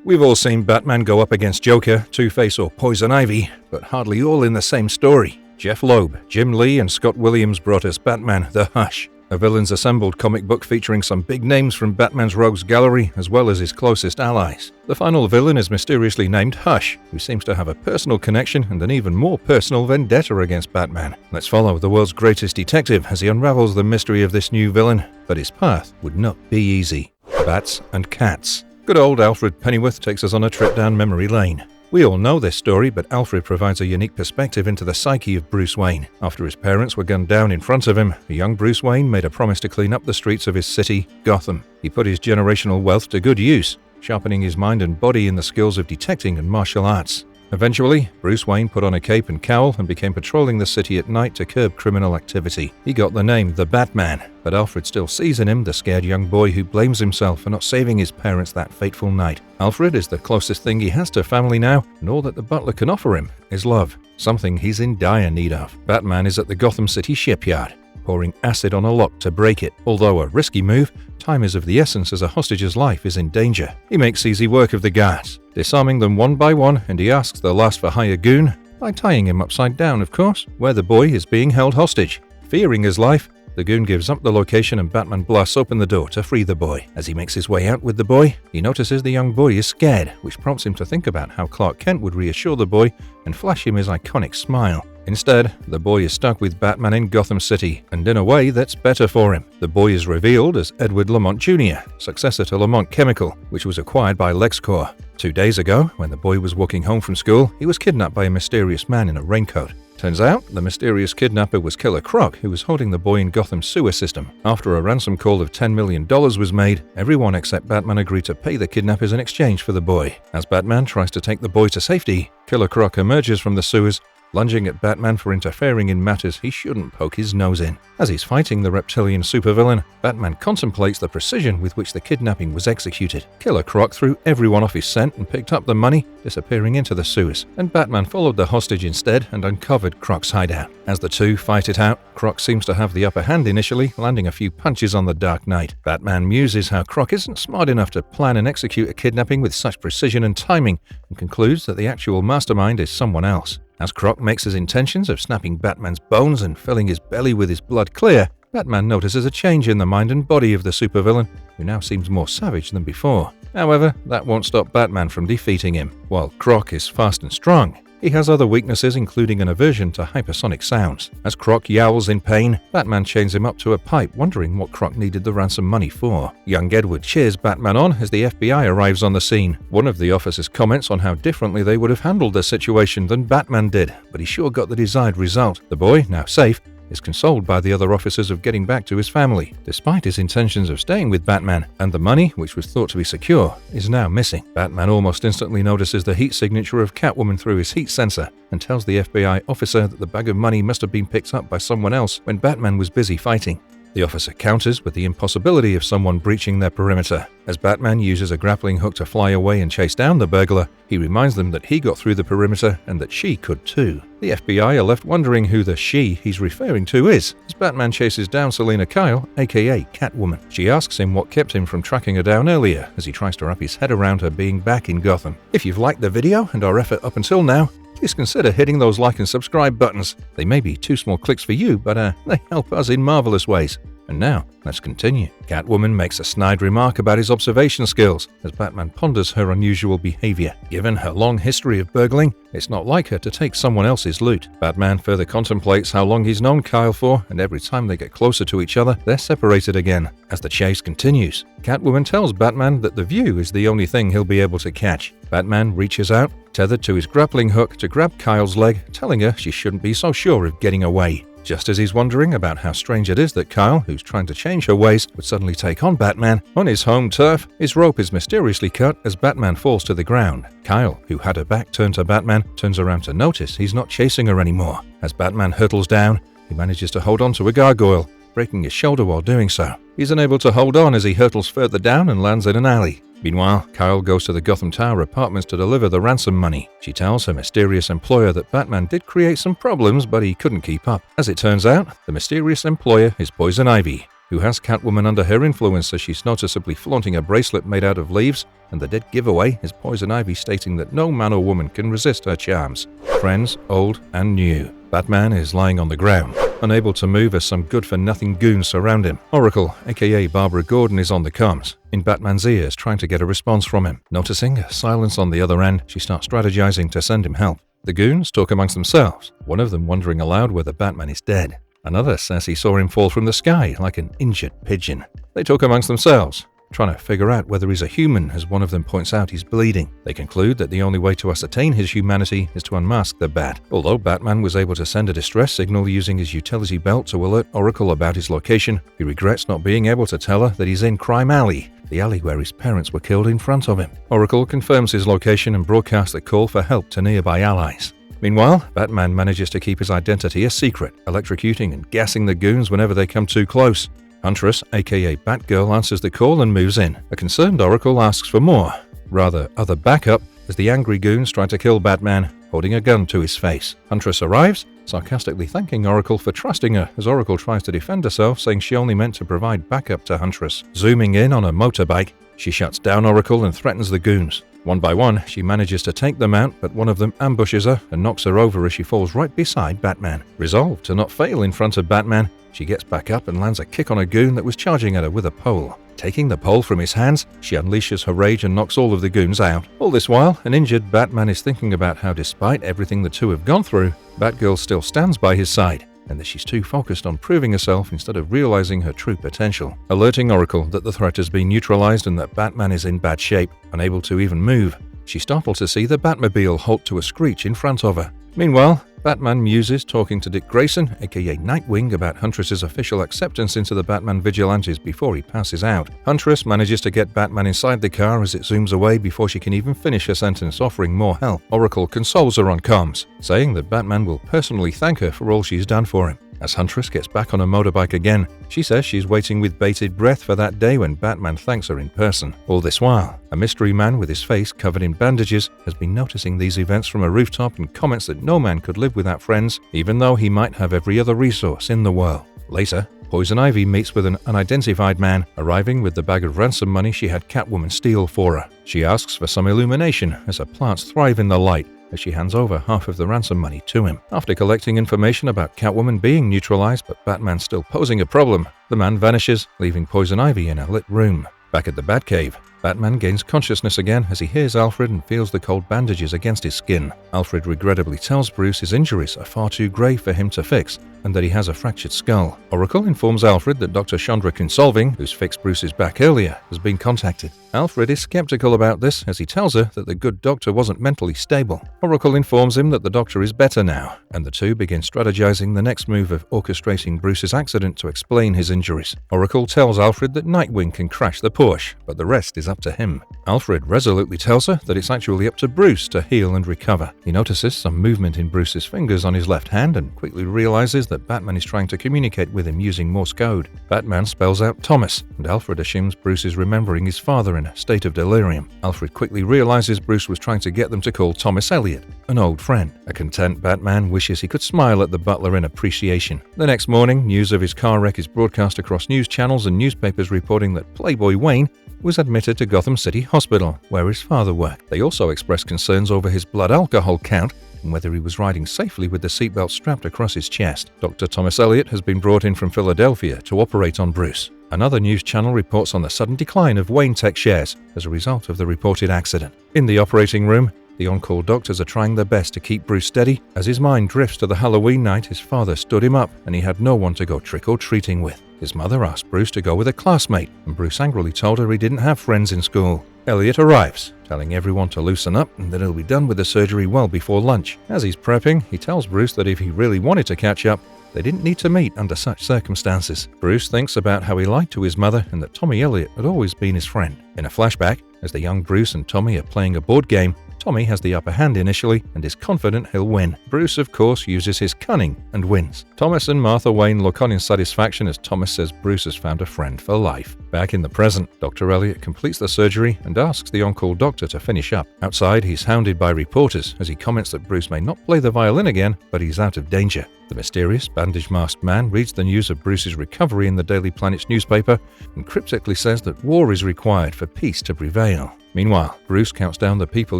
We've all seen Batman go up against Joker, Two-Face or Poison Ivy, but hardly all in the same story. Jeph Loeb, Jim Lee and Scott Williams brought us Batman The Hush, a villains assembled comic book featuring some big names from Batman's rogues gallery as well as his closest allies. The final villain is mysteriously named Hush, who seems to have a personal connection and an even more personal vendetta against Batman. Let's follow the world's greatest detective as he unravels the mystery of this new villain, but his path would not be easy. Bats and cats. Good old Alfred Pennyworth takes us on a trip down memory lane. We all know this story, but Alfred provides a unique perspective into the psyche of Bruce Wayne. After his parents were gunned down in front of him, the young Bruce Wayne made a promise to clean up the streets of his city, Gotham. He put his generational wealth to good use, sharpening his mind and body in the skills of detecting and martial arts. Eventually, Bruce Wayne put on a cape and cowl and began patrolling the city at night to curb criminal activity. He got the name The Batman, but Alfred still sees in him the scared young boy who blames himself for not saving his parents that fateful night. Alfred is the closest thing he has to family now, and all that the butler can offer him is love, something he's in dire need of. Batman is at the Gotham City shipyard, pouring acid on a lock to break it. Although a risky move, time is of the essence as a hostage's life is in danger. He makes easy work of the guards, disarming them one by one, and he asks the last-for-hire goon, by tying him upside down, of course, where the boy is being held hostage. Fearing his life, the goon gives up the location and Batman blasts open the door to free the boy. As he makes his way out with the boy, he notices the young boy is scared, which prompts him to think about how Clark Kent would reassure the boy and flash him his iconic smile. Instead, the boy is stuck with Batman in Gotham City, and in a way that's better for him. The boy is revealed as Edward Lamont Jr., successor to Lamont Chemical, which was acquired by LexCorp. 2 days ago, when the boy was walking home from school, he was kidnapped by a mysterious man in a raincoat. Turns out, the mysterious kidnapper was Killer Croc, who was holding the boy in Gotham's sewer system. After a ransom call of $10 million was made, everyone except Batman agreed to pay the kidnappers in exchange for the boy. As Batman tries to take the boy to safety, Killer Croc emerges from the sewers, lunging at Batman for interfering in matters he shouldn't poke his nose in. As he's fighting the reptilian supervillain, Batman contemplates the precision with which the kidnapping was executed. Killer Croc threw everyone off his scent and picked up the money, disappearing into the sewers, and Batman followed the hostage instead and uncovered Croc's hideout. As the two fight it out, Croc seems to have the upper hand initially, landing a few punches on the Dark Knight. Batman muses how Croc isn't smart enough to plan and execute a kidnapping with such precision and timing, and concludes that the actual mastermind is someone else. As Croc makes his intentions of snapping Batman's bones and filling his belly with his blood clear, Batman notices a change in the mind and body of the supervillain, who now seems more savage than before. However, that won't stop Batman from defeating him. While Croc is fast and strong, he has other weaknesses, including an aversion to hypersonic sounds. As Croc yowls in pain, Batman chains him up to a pipe, wondering what Croc needed the ransom money for. Young Edward cheers Batman on as the FBI arrives on the scene. One of the officers comments on how differently they would have handled the situation than Batman did, but he sure got the desired result. The boy, now safe, is consoled by the other officers of getting back to his family, despite his intentions of staying with Batman, and the money, which was thought to be secure, is now missing. Batman almost instantly notices the heat signature of Catwoman through his heat sensor, and tells the FBI officer that the bag of money must have been picked up by someone else when Batman was busy fighting. The officer counters with the impossibility of someone breaching their perimeter. As Batman uses a grappling hook to fly away and chase down the burglar, he reminds them that he got through the perimeter and that she could too. The FBI are left wondering who the she he's referring to is, as Batman chases down Selina Kyle, aka Catwoman. She asks him what kept him from tracking her down earlier, as he tries to wrap his head around her being back in Gotham. If you've liked the video and our effort up until now, please consider hitting those like and subscribe buttons. They may be 2 small clicks for you, but they help us in marvelous ways. And now, let's continue. Catwoman makes a snide remark about his observation skills as Batman ponders her unusual behavior. Given her long history of burgling, it's not like her to take someone else's loot. Batman further contemplates how long he's known Kyle for, and every time they get closer to each other, they're separated again. As the chase continues, Catwoman tells Batman that the view is the only thing he'll be able to catch. Batman reaches out, tethered to his grappling hook, to grab Kyle's leg, telling her she shouldn't be so sure of getting away. Just as he's wondering about how strange it is that Kyle, who's trying to change her ways, would suddenly take on Batman, on his home turf, his rope is mysteriously cut as Batman falls to the ground. Kyle, who had her back turned to Batman, turns around to notice he's not chasing her anymore. As Batman hurtles down, he manages to hold on to a gargoyle, breaking his shoulder while doing so. He's unable to hold on as he hurtles further down and lands in an alley. Meanwhile, Kyle goes to the Gotham Tower apartments to deliver the ransom money. She tells her mysterious employer that Batman did create some problems, but he couldn't keep up. As it turns out, the mysterious employer is Poison Ivy, who has Catwoman under her influence as she's noticeably flaunting a bracelet made out of leaves, and the dead giveaway is Poison Ivy stating that no man or woman can resist her charms. Friends, old and new. Batman is lying on the ground, unable to move as some good-for-nothing goons surround him. Oracle, aka Barbara Gordon, is on the comms, in Batman's ears, trying to get a response from him. Noticing a silence on the other end, she starts strategizing to send him help. The goons talk amongst themselves, one of them wondering aloud whether Batman is dead. Another says he saw him fall from the sky like an injured pigeon. They talk amongst themselves, trying to figure out whether he's a human, as one of them points out he's bleeding. They conclude that the only way to ascertain his humanity is to unmask the Bat. Although Batman was able to send a distress signal using his utility belt to alert Oracle about his location, he regrets not being able to tell her that he's in Crime Alley, the alley where his parents were killed in front of him. Oracle confirms his location and broadcasts a call for help to nearby allies. Meanwhile, Batman manages to keep his identity a secret, electrocuting and gassing the goons whenever they come too close. Huntress, aka Batgirl, answers the call and moves in. A concerned Oracle asks for more, rather other backup, as the angry goons try to kill Batman, holding a gun to his face. Huntress arrives, sarcastically thanking Oracle for trusting her, as Oracle tries to defend herself, saying she only meant to provide backup to Huntress. Zooming in on a motorbike, she shuts down Oracle and threatens the goons. One by one, she manages to take them out, but one of them ambushes her and knocks her over as she falls right beside Batman. Resolved to not fail in front of Batman, she gets back up and lands a kick on a goon that was charging at her with a pole. Taking the pole from his hands, she unleashes her rage and knocks all of the goons out. All this while, an injured Batman is thinking about how, despite everything the two have gone through, Batgirl still stands by his side, and that she's too focused on proving herself instead of realizing her true potential. Alerting Oracle that the threat has been neutralized and that Batman is in bad shape, unable to even move, she's startled to see the Batmobile halt to a screech in front of her. Meanwhile, Batman muses, talking to Dick Grayson, aka Nightwing, about Huntress's official acceptance into the Batman Vigilantes before he passes out. Huntress manages to get Batman inside the car as it zooms away before she can even finish her sentence, offering more help. Oracle consoles her on comms, saying that Batman will personally thank her for all she's done for him. As Huntress gets back on a motorbike again, she says she's waiting with bated breath for that day when Batman thanks her in person. All this while, a mystery man with his face covered in bandages has been noticing these events from a rooftop and comments that no man could live without friends, even though he might have every other resource in the world. Later, Poison Ivy meets with an unidentified man, arriving with the bag of ransom money she had Catwoman steal for her. She asks for some illumination, as her plants thrive in the light, as she hands over half of the ransom money to him. After collecting information about Catwoman being neutralized but Batman still posing a problem, the man vanishes, leaving Poison Ivy in a lit room. Back at the Batcave, Batman gains consciousness again as he hears Alfred and feels the cold bandages against his skin. Alfred regrettably tells Bruce his injuries are far too grave for him to fix, and that he has a fractured skull. Oracle informs Alfred that Dr. Chandra Kinsolving, who's fixed Bruce's back earlier, has been contacted. Alfred is skeptical about this as he tells her that the good doctor wasn't mentally stable. Oracle informs him that the doctor is better now, and the two begin strategizing the next move of orchestrating Bruce's accident to explain his injuries. Oracle tells Alfred that Nightwing can crash the Porsche, but the rest is up to him. Alfred resolutely tells her that it's actually up to Bruce to heal and recover. He notices some movement in Bruce's fingers on his left hand and quickly realizes that Batman is trying to communicate with him using Morse code. Batman spells out Thomas, and Alfred assumes Bruce is remembering his father in a state of delirium. Alfred quickly realizes Bruce was trying to get them to call Thomas Elliot, an old friend. A content Batman wishes he could smile at the butler in appreciation. The next morning, news of his car wreck is broadcast across news channels and newspapers reporting that Playboy Wayne was admitted to Gotham City Hospital, where his father worked. They also expressed concerns over his blood alcohol count and whether he was riding safely with the seatbelt strapped across his chest. Dr. Thomas Elliot has been brought in from Philadelphia to operate on Bruce. Another news channel reports on the sudden decline of Wayne Tech shares as a result of the reported accident. In the operating room, the on-call doctors are trying their best to keep Bruce steady as his mind drifts to the Halloween night his father stood him up and he had no one to go trick-or-treating with. His mother asked Bruce to go with a classmate, and Bruce angrily told her he didn't have friends in school. Elliot arrives, telling everyone to loosen up and that he'll be done with the surgery well before lunch. As he's prepping, he tells Bruce that if he really wanted to catch up, they didn't need to meet under such circumstances. Bruce thinks about how he lied to his mother and that Tommy Elliot had always been his friend. In a flashback, as the young Bruce and Tommy are playing a board game, Tommy has the upper hand initially and is confident he'll win. Bruce, of course, uses his cunning and wins. Thomas and Martha Wayne look on in satisfaction as Thomas says Bruce has found a friend for life. Back in the present, Dr. Elliot completes the surgery and asks the on-call doctor to finish up. Outside, he's hounded by reporters as he comments that Bruce may not play the violin again, but he's out of danger. The mysterious, bandage-masked man reads the news of Bruce's recovery in the Daily Planet's newspaper and cryptically says that war is required for peace to prevail. Meanwhile, Bruce counts down the people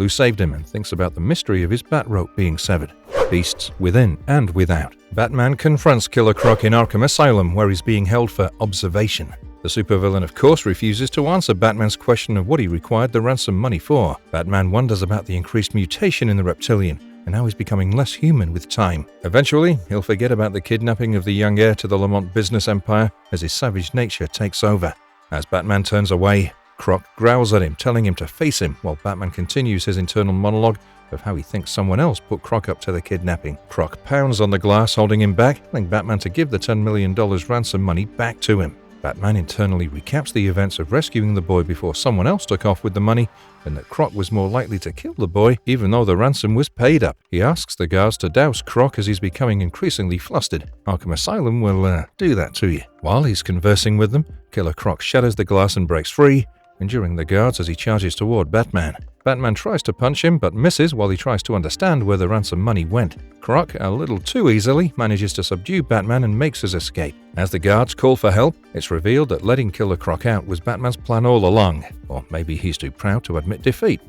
who saved him and thinks about the mystery of his bat rope being severed. Beasts within and without. Batman confronts Killer Croc in Arkham Asylum, where he's being held for observation. The supervillain, of course, refuses to answer Batman's question of what he required the ransom money for. Batman wonders about the increased mutation in the reptilian and how he's becoming less human with time. Eventually, he'll forget about the kidnapping of the young heir to the Lamont business empire as his savage nature takes over. As Batman turns away, Croc growls at him, telling him to face him, while Batman continues his internal monologue of how he thinks someone else put Croc up to the kidnapping. Croc pounds on the glass, holding him back, telling Batman to give the $10 million ransom money back to him. Batman internally recaps the events of rescuing the boy before someone else took off with the money, and that Croc was more likely to kill the boy even though the ransom was paid up. He asks the guards to douse Croc as he's becoming increasingly flustered. Arkham Asylum will do that to you. While he's conversing with them, Killer Croc shatters the glass and breaks free, injuring the guards as he charges toward Batman. Batman tries to punch him but misses while he tries to understand where the ransom money went. Croc, a little too easily, manages to subdue Batman and makes his escape. As the guards call for help, it's revealed that letting Killer Croc out was Batman's plan all along. Or maybe he's too proud to admit defeat.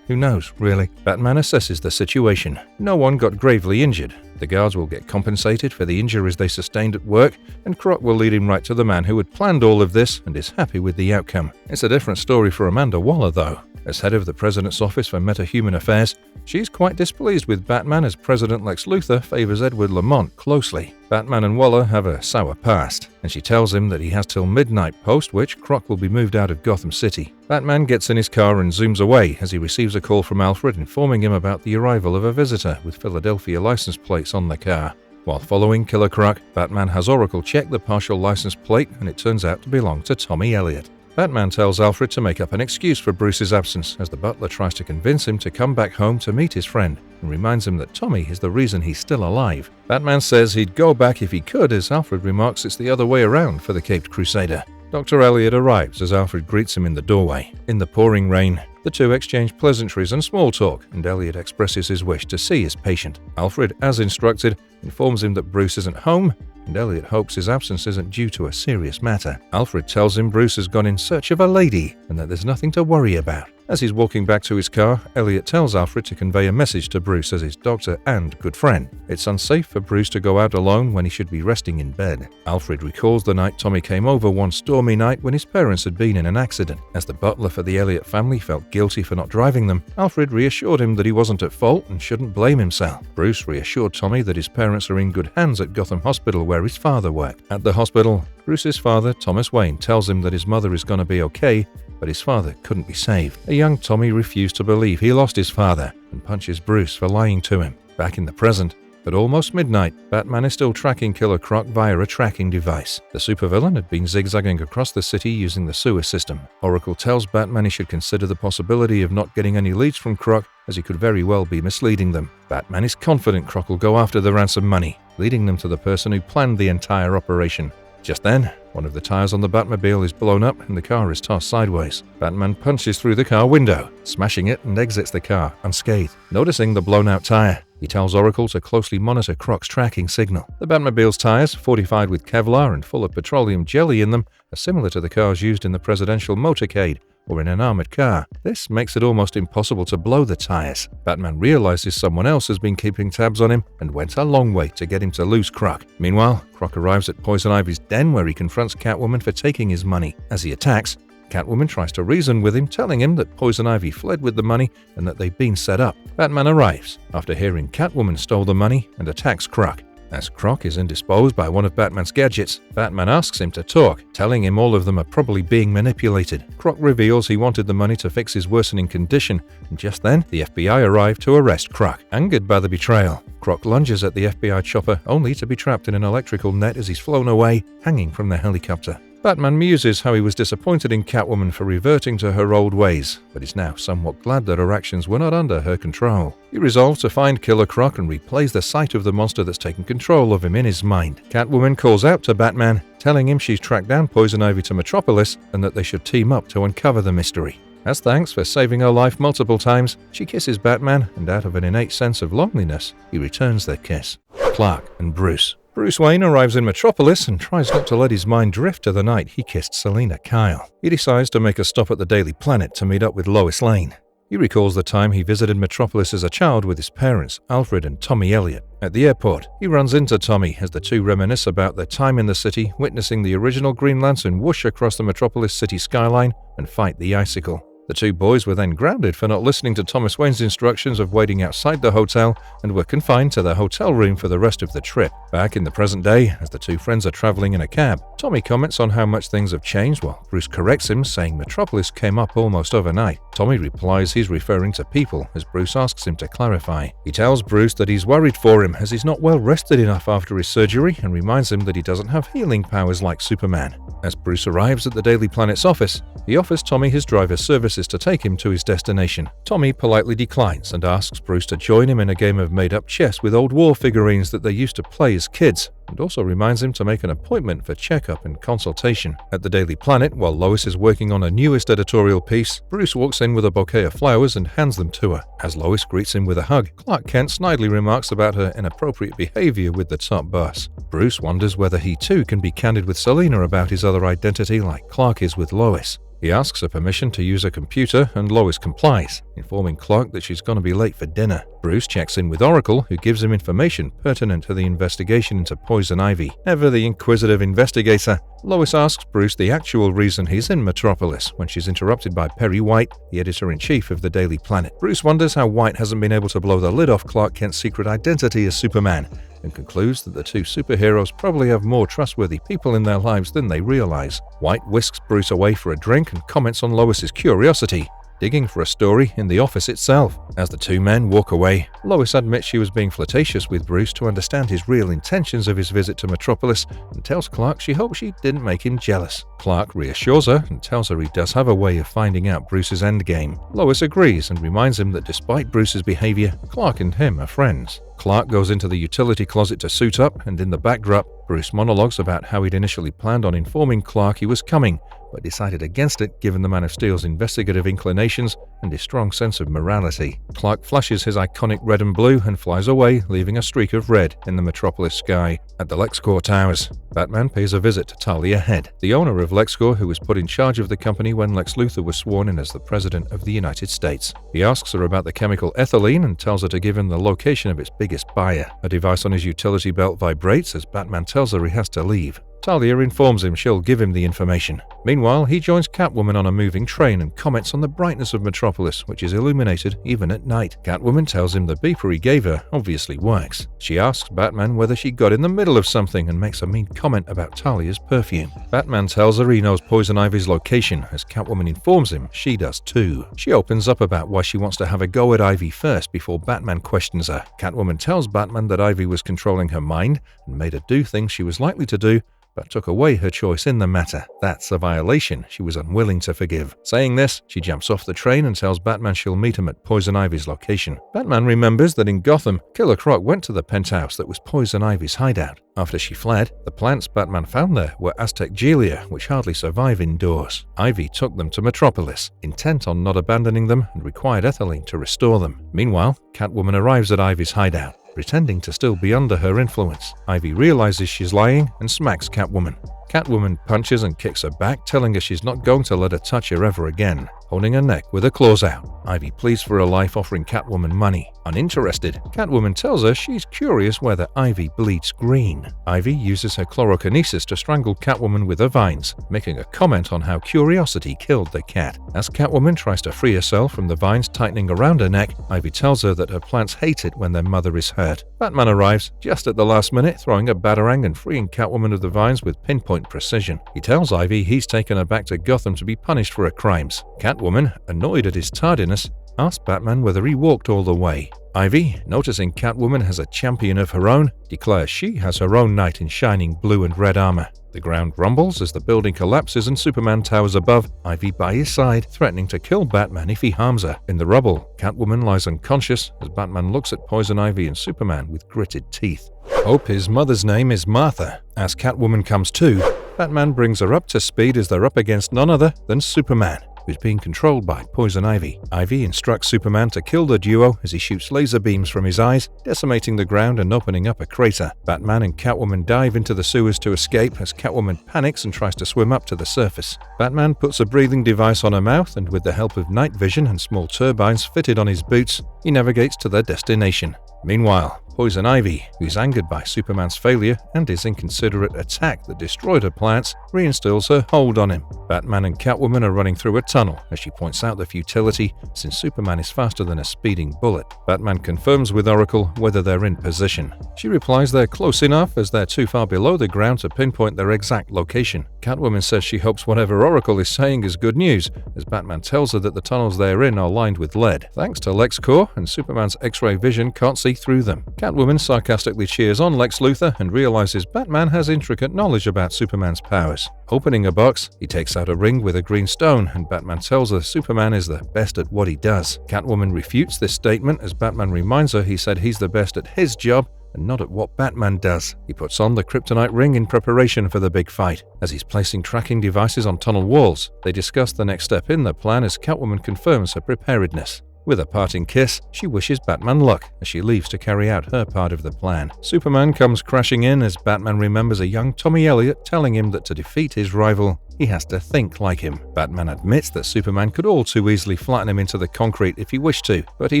Who knows, really? Batman assesses the situation. No one got gravely injured. The guards will get compensated for the injuries they sustained at work, and Croc will lead him right to the man who had planned all of this and is happy with the outcome. It's a different story for Amanda Waller, though. As head of the President's Office for Metahuman Affairs, she's quite displeased with Batman as President Lex Luthor favors Edward Lamont closely. Batman and Waller have a sour past, and she tells him that he has till midnight, post which Croc will be moved out of Gotham City. Batman gets in his car and zooms away as he receives a call from Alfred informing him about the arrival of a visitor with Philadelphia license plates on the car. While following Killer Croc, Batman has Oracle check the partial license plate, and it turns out to belong to Tommy Elliot. Batman tells Alfred to make up an excuse for Bruce's absence as the butler tries to convince him to come back home to meet his friend and reminds him that Tommy is the reason he's still alive. Batman says he'd go back if he could, as Alfred remarks it's the other way around for the Caped Crusader. Dr. Elliot arrives as Alfred greets him in the doorway. In the pouring rain, the two exchange pleasantries and small talk, and Elliot expresses his wish to see his patient. Alfred, as instructed, informs him that Bruce isn't home, and Elliot hopes his absence isn't due to a serious matter. Alfred tells him Bruce has gone in search of a lady, and that there's nothing to worry about. As he's walking back to his car, Elliot tells Alfred to convey a message to Bruce as his doctor and good friend. It's unsafe for Bruce to go out alone when he should be resting in bed. Alfred recalls the night Tommy came over one stormy night when his parents had been in an accident. As the butler for the Elliot family felt guilty for not driving them, Alfred reassured him that he wasn't at fault and shouldn't blame himself. Bruce reassured Tommy that his parents are in good hands at Gotham Hospital where his father worked. At the hospital, Bruce's father, Thomas Wayne, tells him that his mother is going to be okay, but his father couldn't be saved. A young Tommy refused to believe he lost his father and punches Bruce for lying to him. Back in the present, at almost midnight, Batman is still tracking Killer Croc via a tracking device. The supervillain had been zigzagging across the city using the sewer system. Oracle tells Batman he should consider the possibility of not getting any leads from Croc, as he could very well be misleading them. Batman is confident Croc will go after the ransom money, leading them to the person who planned the entire operation. Just then, one of the tires on the Batmobile is blown up and the car is tossed sideways. Batman punches through the car window, smashing it, and exits the car unscathed. Noticing the blown-out tire, he tells Oracle to closely monitor Croc's tracking signal. The Batmobile's tires, fortified with Kevlar and full of petroleum jelly in them, are similar to the cars used in the presidential motorcade or in an armored car. This makes it almost impossible to blow the tires. Batman realizes someone else has been keeping tabs on him and went a long way to get him to lose Croc. Meanwhile, Croc arrives at Poison Ivy's den where he confronts Catwoman for taking his money. As he attacks, Catwoman tries to reason with him, telling him that Poison Ivy fled with the money and that they've been set up. Batman arrives after hearing Catwoman stole the money and attacks Croc. As Croc is indisposed by one of Batman's gadgets, Batman asks him to talk, telling him all of them are probably being manipulated. Croc reveals he wanted the money to fix his worsening condition, and just then, the FBI arrive to arrest Croc. Angered by the betrayal, Croc lunges at the FBI chopper only to be trapped in an electrical net as he's flown away, hanging from the helicopter. Batman muses how he was disappointed in Catwoman for reverting to her old ways, but is now somewhat glad that her actions were not under her control. He resolves to find Killer Croc and replays the sight of the monster that's taken control of him in his mind. Catwoman calls out to Batman, telling him she's tracked down Poison Ivy to Metropolis and that they should team up to uncover the mystery. As thanks for saving her life multiple times, she kisses Batman, and out of an innate sense of loneliness, he returns their kiss. Clark and Bruce. Bruce Wayne arrives in Metropolis and tries not to let his mind drift to the night he kissed Selina Kyle. He decides to make a stop at the Daily Planet to meet up with Lois Lane. He recalls the time he visited Metropolis as a child with his parents, Alfred and Tommy Elliot. At the airport, he runs into Tommy as the two reminisce about their time in the city, witnessing the original Green Lantern whoosh across the Metropolis city skyline and fight the icicle. The two boys were then grounded for not listening to Thomas Wayne's instructions of waiting outside the hotel and were confined to their hotel room for the rest of the trip. Back in the present day, as the two friends are traveling in a cab, Tommy comments on how much things have changed while Bruce corrects him, saying Metropolis came up almost overnight. Tommy replies he's referring to people as Bruce asks him to clarify. He tells Bruce that he's worried for him as he's not well rested enough after his surgery and reminds him that he doesn't have healing powers like Superman. As Bruce arrives at the Daily Planet's office, he offers Tommy his driver's services to take him to his destination. Tommy politely declines and asks Bruce to join him in a game of made-up chess with old war figurines that they used to play as kids, and also reminds him to make an appointment for checkup and consultation. At the Daily Planet, while Lois is working on her newest editorial piece, Bruce walks in with a bouquet of flowers and hands them to her. As Lois greets him with a hug, Clark Kent snidely remarks about her inappropriate behavior with the top boss. Bruce wonders whether he too can be candid with Selina about his other identity like Clark is with Lois. He asks her permission to use a computer, and Lois complies, informing Clark that she's going to be late for dinner. Bruce checks in with Oracle, who gives him information pertinent to the investigation into Poison Ivy. Ever the inquisitive investigator, Lois asks Bruce the actual reason he's in Metropolis when she's interrupted by Perry White, the editor-in-chief of the Daily Planet. Bruce wonders how White hasn't been able to blow the lid off Clark Kent's secret identity as Superman, and concludes that the two superheroes probably have more trustworthy people in their lives than they realize. White whisks Bruce away for a drink and comments on Lois's curiosity, digging for a story in the office itself. As the two men walk away, Lois admits she was being flirtatious with Bruce to understand his real intentions of his visit to Metropolis and tells Clark she hopes she didn't make him jealous. Clark reassures her and tells her he does have a way of finding out Bruce's endgame. Lois agrees and reminds him that despite Bruce's behavior, Clark and him are friends. Clark goes into the utility closet to suit up, and in the backdrop, Bruce monologues about how he'd initially planned on informing Clark he was coming, but decided against it given the Man of Steel's investigative inclinations and his strong sense of morality. Clark flashes his iconic red and blue and flies away, leaving a streak of red in the Metropolis sky. At the LexCorp Towers, Batman pays a visit to Talia Head, the owner of LexCorp, who was put in charge of the company when Lex Luthor was sworn in as the President of the United States. He asks her about the chemical ethylene and tells her to give him the location of its biggest buyer. A device on his utility belt vibrates as Batman tells her he has to leave. Talia informs him she'll give him the information. Meanwhile, he joins Catwoman on a moving train and comments on the brightness of Metropolis, which is illuminated even at night. Catwoman tells him the beeper he gave her obviously works. She asks Batman whether she got in the middle of something and makes a mean comment about Talia's perfume. Batman tells her he knows Poison Ivy's location, as Catwoman informs him she does too. She opens up about why she wants to have a go at Ivy first before Batman questions her. Catwoman tells Batman that Ivy was controlling her mind and made her do things she was likely to do, but took away her choice in the matter. That's a violation she was unwilling to forgive. Saying this, she jumps off the train and tells Batman she'll meet him at Poison Ivy's location. Batman remembers that in Gotham, Killer Croc went to the penthouse that was Poison Ivy's hideout. After she fled, the plants Batman found there were Aztec Gelia, which hardly survive indoors. Ivy took them to Metropolis, intent on not abandoning them, and required ethylene to restore them. Meanwhile, Catwoman arrives at Ivy's hideout, pretending to still be under her influence. Ivy realizes she's lying and smacks Catwoman. Catwoman punches and kicks her back, telling her she's not going to let her touch her ever again, holding her neck with her claws out. Ivy pleads for her life, offering Catwoman money. Uninterested, Catwoman tells her she's curious whether Ivy bleeds green. Ivy uses her chlorokinesis to strangle Catwoman with her vines, making a comment on how curiosity killed the cat. As Catwoman tries to free herself from the vines tightening around her neck, Ivy tells her that her plants hate it when their mother is hurt. Batman arrives just at the last minute, throwing a batarang and freeing Catwoman of the vines with pinpoint precision. He tells Ivy he's taken her back to Gotham to be punished for her crimes. Catwoman, annoyed at his tardiness, asks Batman whether he walked all the way. Ivy, noticing Catwoman has a champion of her own, declares she has her own knight in shining blue and red armor. The ground rumbles as the building collapses and Superman towers above, Ivy by his side, threatening to kill Batman if he harms her. In the rubble, Catwoman lies unconscious as Batman looks at Poison Ivy and Superman with gritted teeth. Hope his mother's name is Martha. As Catwoman comes to, Batman brings her up to speed as they're up against none other than Superman, who's being controlled by Poison Ivy. Ivy instructs Superman to kill the duo as he shoots laser beams from his eyes, decimating the ground and opening up a crater. Batman and Catwoman dive into the sewers to escape as Catwoman panics and tries to swim up to the surface. Batman puts a breathing device on her mouth and with the help of night vision and small turbines fitted on his boots, he navigates to their destination. Meanwhile, Poison Ivy, who's angered by Superman's failure and his inconsiderate attack that destroyed her plants, reinstills her hold on him. Batman and Catwoman are running through a tunnel as she points out the futility since Superman is faster than a speeding bullet. Batman confirms with Oracle whether they're in position. She replies they're close enough as they're too far below the ground to pinpoint their exact location. Catwoman says she hopes whatever Oracle is saying is good news, as Batman tells her that the tunnels they're in are lined with lead. Thanks to LexCorp and Superman's X-ray vision can't see through them. Catwoman sarcastically cheers on Lex Luthor and realizes Batman has intricate knowledge about Superman's powers. Opening a box, he takes out a ring with a green stone, and Batman tells her Superman is the best at what he does. Catwoman refutes this statement as Batman reminds her he said he's the best at his job and not at what Batman does. He puts on the kryptonite ring in preparation for the big fight. As he's placing tracking devices on tunnel walls, they discuss the next step in their plan as Catwoman confirms her preparedness. With a parting kiss, she wishes Batman luck as she leaves to carry out her part of the plan. Superman comes crashing in as Batman remembers a young Tommy Elliot telling him that to defeat his rival, he has to think like him. Batman admits that Superman could all too easily flatten him into the concrete if he wished to, but he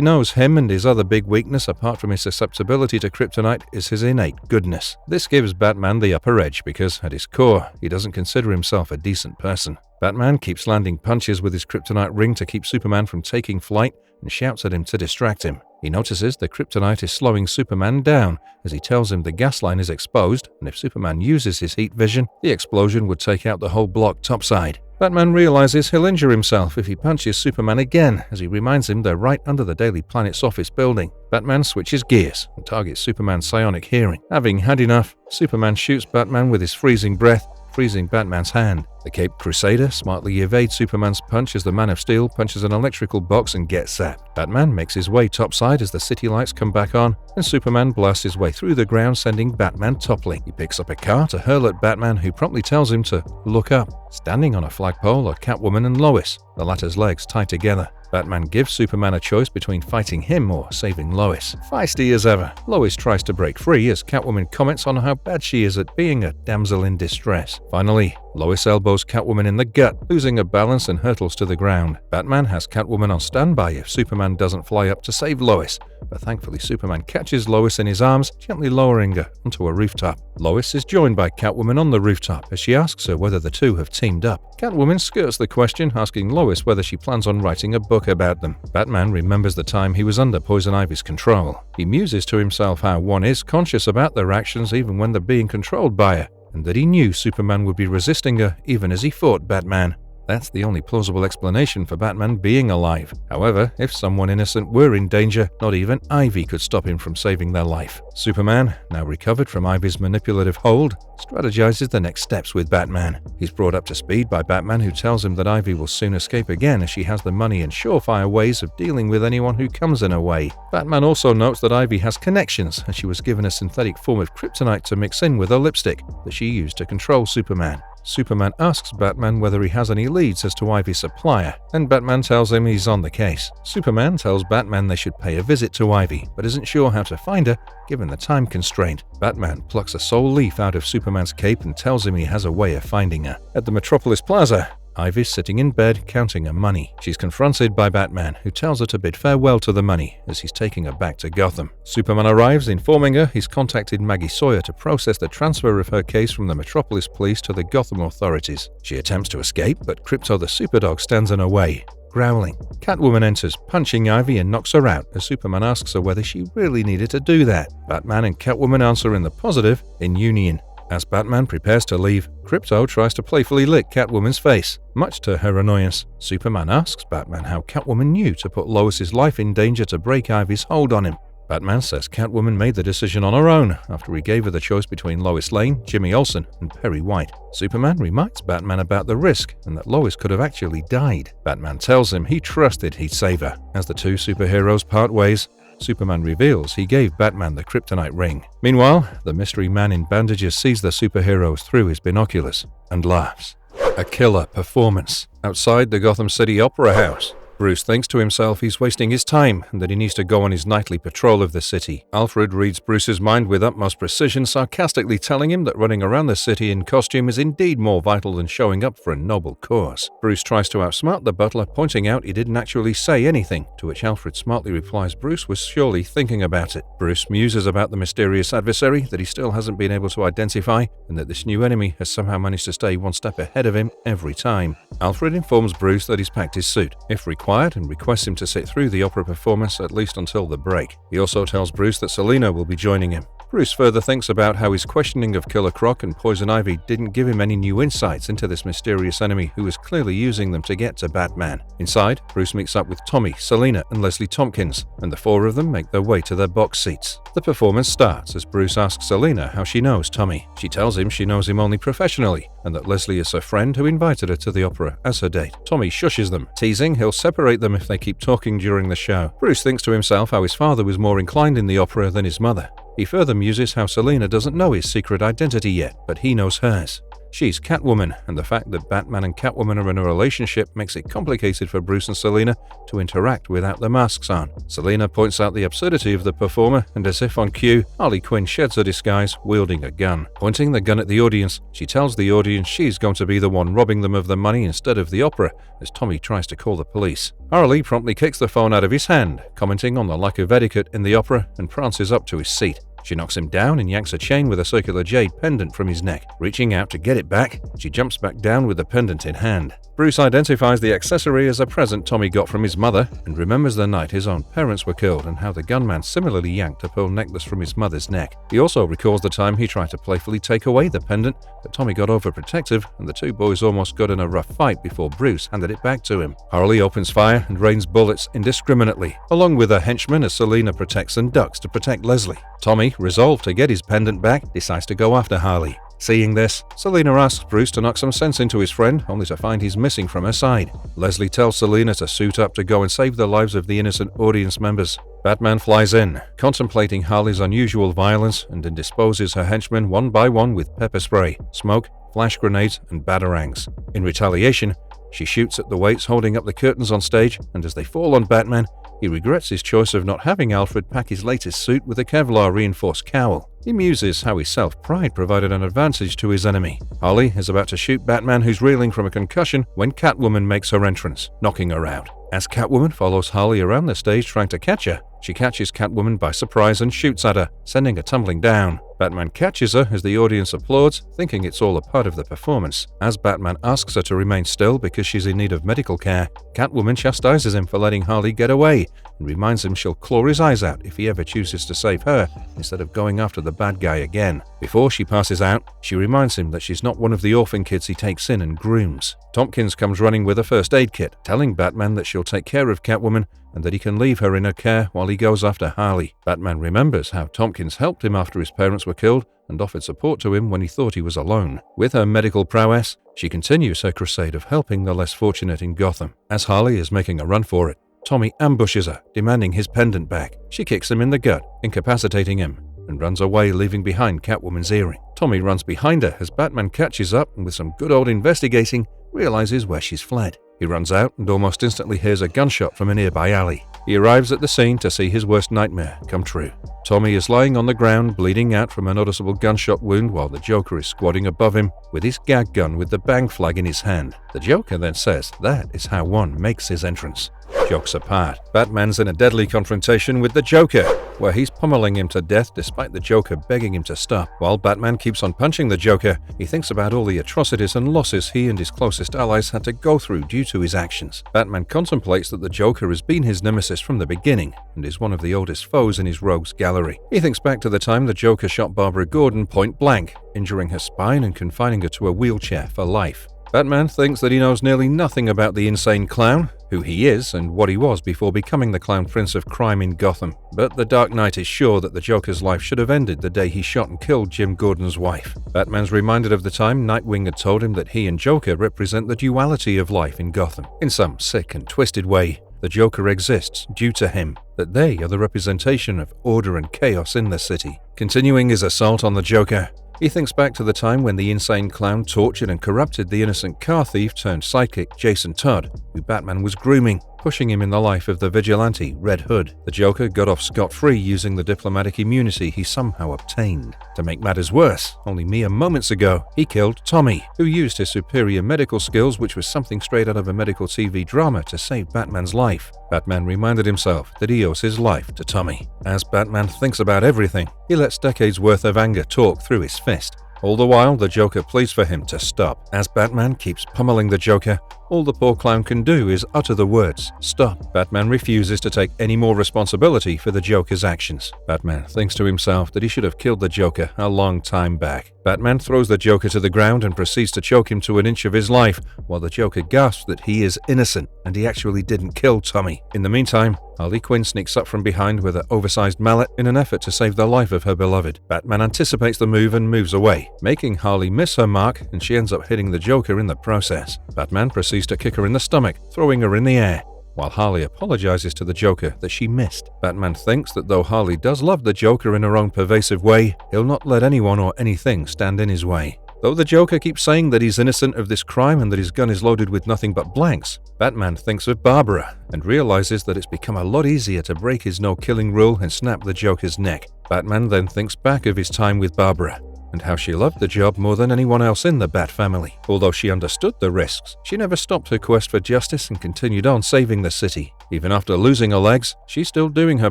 knows him and his other big weakness apart from his susceptibility to kryptonite is his innate goodness. This gives Batman the upper edge because, at his core, he doesn't consider himself a decent person. Batman keeps landing punches with his kryptonite ring to keep Superman from taking flight and shouts at him to distract him. He notices the kryptonite is slowing Superman down as he tells him the gas line is exposed, and if Superman uses his heat vision, the explosion would take out the whole block topside. Batman realizes he'll injure himself if he punches Superman again as he reminds him they're right under the Daily Planet's office building. Batman switches gears and targets Superman's psionic hearing. Having had enough, Superman shoots Batman with his freezing breath, freezing Batman's hand. The Caped Crusader smartly evades Superman's punch as the Man of Steel punches an electrical box and gets zapped. Batman makes his way topside as the city lights come back on, and Superman blasts his way through the ground, sending Batman toppling. He picks up a car to hurl at Batman, who promptly tells him to look up. Standing on a flagpole are Catwoman and Lois, the latter's legs tied together. Batman gives Superman a choice between fighting him or saving Lois. Feisty as ever, Lois tries to break free as Catwoman comments on how bad she is at being a damsel in distress. Finally, Lois elbows Catwoman in the gut, losing her balance and hurtles to the ground. Batman has Catwoman on standby if Superman doesn't fly up to save Lois, but thankfully Superman catches Lois in his arms, gently lowering her onto a rooftop. Lois is joined by Catwoman on the rooftop as she asks her whether the two have teamed up. Catwoman skirts the question, asking Lois whether she plans on writing a book about them. Batman remembers the time he was under Poison Ivy's control. He muses to himself how one is conscious about their actions even when they're being controlled by her, and that he knew Superman would be resisting her even as he fought Batman. That's the only plausible explanation for Batman being alive. However, if someone innocent were in danger, not even Ivy could stop him from saving their life. Superman, now recovered from Ivy's manipulative hold, strategizes the next steps with Batman. He's brought up to speed by Batman, who tells him that Ivy will soon escape again as she has the money and surefire ways of dealing with anyone who comes in her way. Batman also notes that Ivy has connections, as she was given a synthetic form of kryptonite to mix in with her lipstick that she used to control Superman. Superman asks Batman whether he has any leads as to Ivy's supplier, and Batman tells him he's on the case. Superman tells Batman they should pay a visit to Ivy, but isn't sure how to find her given the time constraint. Batman plucks a soul leaf out of Superman's cape and tells him he has a way of finding her. At the Metropolis Plaza, Ivy's sitting in bed counting her money. She's confronted by Batman, who tells her to bid farewell to the money as he's taking her back to Gotham. Superman arrives, informing her he's contacted Maggie Sawyer to process the transfer of her case from the Metropolis Police to the Gotham authorities. She attempts to escape, but Krypto the Superdog stands in her way, growling. Catwoman enters, punching Ivy and knocks her out as Superman asks her whether she really needed to do that. Batman and Catwoman answer in the positive in union. As Batman prepares to leave, Krypto tries to playfully lick Catwoman's face. Much to her annoyance, Superman asks Batman how Catwoman knew to put Lois's life in danger to break Ivy's hold on him. Batman says Catwoman made the decision on her own after he gave her the choice between Lois Lane, Jimmy Olsen, and Perry White. Superman reminds Batman about the risk and that Lois could have actually died. Batman tells him he trusted he'd save her. As the two superheroes part ways, Superman reveals he gave Batman the kryptonite ring. Meanwhile, the mystery man in bandages sees the superheroes through his binoculars and laughs. A killer performance outside the Gotham City Opera House. Bruce thinks to himself he's wasting his time and that he needs to go on his nightly patrol of the city. Alfred reads Bruce's mind with utmost precision, sarcastically telling him that running around the city in costume is indeed more vital than showing up for a noble cause. Bruce tries to outsmart the butler, pointing out he didn't actually say anything, to which Alfred smartly replies Bruce was surely thinking about it. Bruce muses about the mysterious adversary that he still hasn't been able to identify, and that this new enemy has somehow managed to stay one step ahead of him every time. Alfred informs Bruce that he's packed his suit, if required, and requests him to sit through the opera performance at least until the break. He also tells Bruce that Selina will be joining him. Bruce further thinks about how his questioning of Killer Croc and Poison Ivy didn't give him any new insights into this mysterious enemy who was clearly using them to get to Batman. Inside, Bruce meets up with Tommy, Selina, and Leslie Tompkins, and the four of them make their way to their box seats. The performance starts as Bruce asks Selina how she knows Tommy. She tells him she knows him only professionally, and that Leslie is her friend who invited her to the opera as her date. Tommy shushes them, teasing he'll separate them if they keep talking during the show. Bruce thinks to himself how his father was more inclined in the opera than his mother. He further muses how Selina doesn't know his secret identity yet, but he knows hers. She's Catwoman, and the fact that Batman and Catwoman are in a relationship makes it complicated for Bruce and Selina to interact without their masks on. Selina points out the absurdity of the performer, and as if on cue, Harley Quinn sheds her disguise, wielding a gun. Pointing the gun at the audience, she tells the audience she's going to be the one robbing them of the money instead of the opera, as Tommy tries to call the police. Harley promptly kicks the phone out of his hand, commenting on the lack of etiquette in the opera, and prances up to his seat. She knocks him down and yanks a chain with a circular jade pendant from his neck. Reaching out to get it back, she jumps back down with the pendant in hand. Bruce identifies the accessory as a present Tommy got from his mother and remembers the night his own parents were killed and how the gunman similarly yanked a pearl necklace from his mother's neck. He also recalls the time he tried to playfully take away the pendant, but Tommy got overprotective and the two boys almost got in a rough fight before Bruce handed it back to him. Harley opens fire and rains bullets indiscriminately, along with her henchmen as Selina protects and ducks to protect Leslie. Tommy, resolved to get his pendant back, decides to go after Harley. Seeing this, Selina asks Bruce to knock some sense into his friend, only to find he's missing from her side. Leslie tells Selina to suit up to go and save the lives of the innocent audience members. Batman flies in, contemplating Harley's unusual violence, and then disposes her henchmen one by one with pepper spray, smoke, flash grenades, and batarangs. In retaliation, she shoots at the weights holding up the curtains on stage, and as they fall on Batman, he regrets his choice of not having Alfred pack his latest suit with a Kevlar-reinforced cowl. He muses how his self-pride provided an advantage to his enemy. Harley is about to shoot Batman, who's reeling from a concussion, when Catwoman makes her entrance, knocking her out. As Catwoman follows Harley around the stage trying to catch her, she catches Catwoman by surprise and shoots at her, sending her tumbling down. Batman catches her as the audience applauds, thinking it's all a part of the performance. As Batman asks her to remain still because she's in need of medical care, Catwoman chastises him for letting Harley get away and reminds him she'll claw his eyes out if he ever chooses to save her instead of going after the bad guy again. Before she passes out, she reminds him that she's not one of the orphan kids he takes in and grooms. Tompkins comes running with a first aid kit, telling Batman that she'll take care of Catwoman and that he can leave her in her care while he goes after Harley. Batman remembers how Tompkins helped him after his parents were killed and offered support to him when he thought he was alone. With her medical prowess, she continues her crusade of helping the less fortunate in Gotham. As Harley is making a run for it, Tommy ambushes her, demanding his pendant back. She kicks him in the gut, incapacitating him, and runs away, leaving behind Catwoman's earring. Tommy runs behind her as Batman catches up and with some good old investigating, realizes where she's fled. He runs out and almost instantly hears a gunshot from a nearby alley. He arrives at the scene to see his worst nightmare come true. Tommy is lying on the ground, bleeding out from a noticeable gunshot wound while the Joker is squatting above him with his gag gun with the bang flag in his hand. The Joker then says that is how one makes his entrance. Jokes apart, Batman's in a deadly confrontation with the Joker, where he's pummeling him to death despite the Joker begging him to stop. While Batman keeps on punching the Joker, he thinks about all the atrocities and losses he and his closest allies had to go through due to his actions. Batman contemplates that the Joker has been his nemesis from the beginning and is one of the oldest foes in his rogues gallery. He thinks back to the time the Joker shot Barbara Gordon point blank, injuring her spine and confining her to a wheelchair for life. Batman thinks that he knows nearly nothing about the insane clown, who he is and what he was before becoming the Clown Prince of Crime in Gotham. But the Dark Knight is sure that the Joker's life should have ended the day he shot and killed Jim Gordon's wife. Batman's reminded of the time Nightwing had told him that he and Joker represent the duality of life in Gotham. In some sick and twisted way, the Joker exists due to him, that they are the representation of order and chaos in the city. Continuing his assault on the Joker, he thinks back to the time when the insane clown tortured and corrupted the innocent car thief turned sidekick Jason Todd, who Batman was grooming, pushing him in the life of the vigilante Red Hood. The Joker got off scot-free using the diplomatic immunity he somehow obtained. To make matters worse, only mere moments ago, he killed Tommy, who used his superior medical skills, which was something straight out of a medical TV drama, to save Batman's life. Batman reminded himself that he owes his life to Tommy. As Batman thinks about everything, he lets decades worth of anger talk through his fist. All the while, the Joker pleads for him to stop. As Batman keeps pummeling the Joker, all the poor clown can do is utter the words, "Stop." Batman refuses to take any more responsibility for the Joker's actions. Batman thinks to himself that he should have killed the Joker a long time back. Batman throws the Joker to the ground and proceeds to choke him to an inch of his life, while the Joker gasps that he is innocent and he actually didn't kill Tommy. In the meantime, Harley Quinn sneaks up from behind with an oversized mallet in an effort to save the life of her beloved. Batman anticipates the move and moves away, making Harley miss her mark, and she ends up hitting the Joker in the process. Batman proceeds to kick her in the stomach, throwing her in the air, while Harley apologizes to the Joker that she missed. Batman thinks that though Harley does love the Joker in her own pervasive way, he'll not let anyone or anything stand in his way. Though the Joker keeps saying that he's innocent of this crime and that his gun is loaded with nothing but blanks, Batman thinks of Barbara and realizes that it's become a lot easier to break his no-killing rule and snap the Joker's neck. Batman then thinks back of his time with Barbara and how she loved the job more than anyone else in the Bat family. Although she understood the risks, she never stopped her quest for justice and continued on saving the city. Even after losing her legs, she's still doing her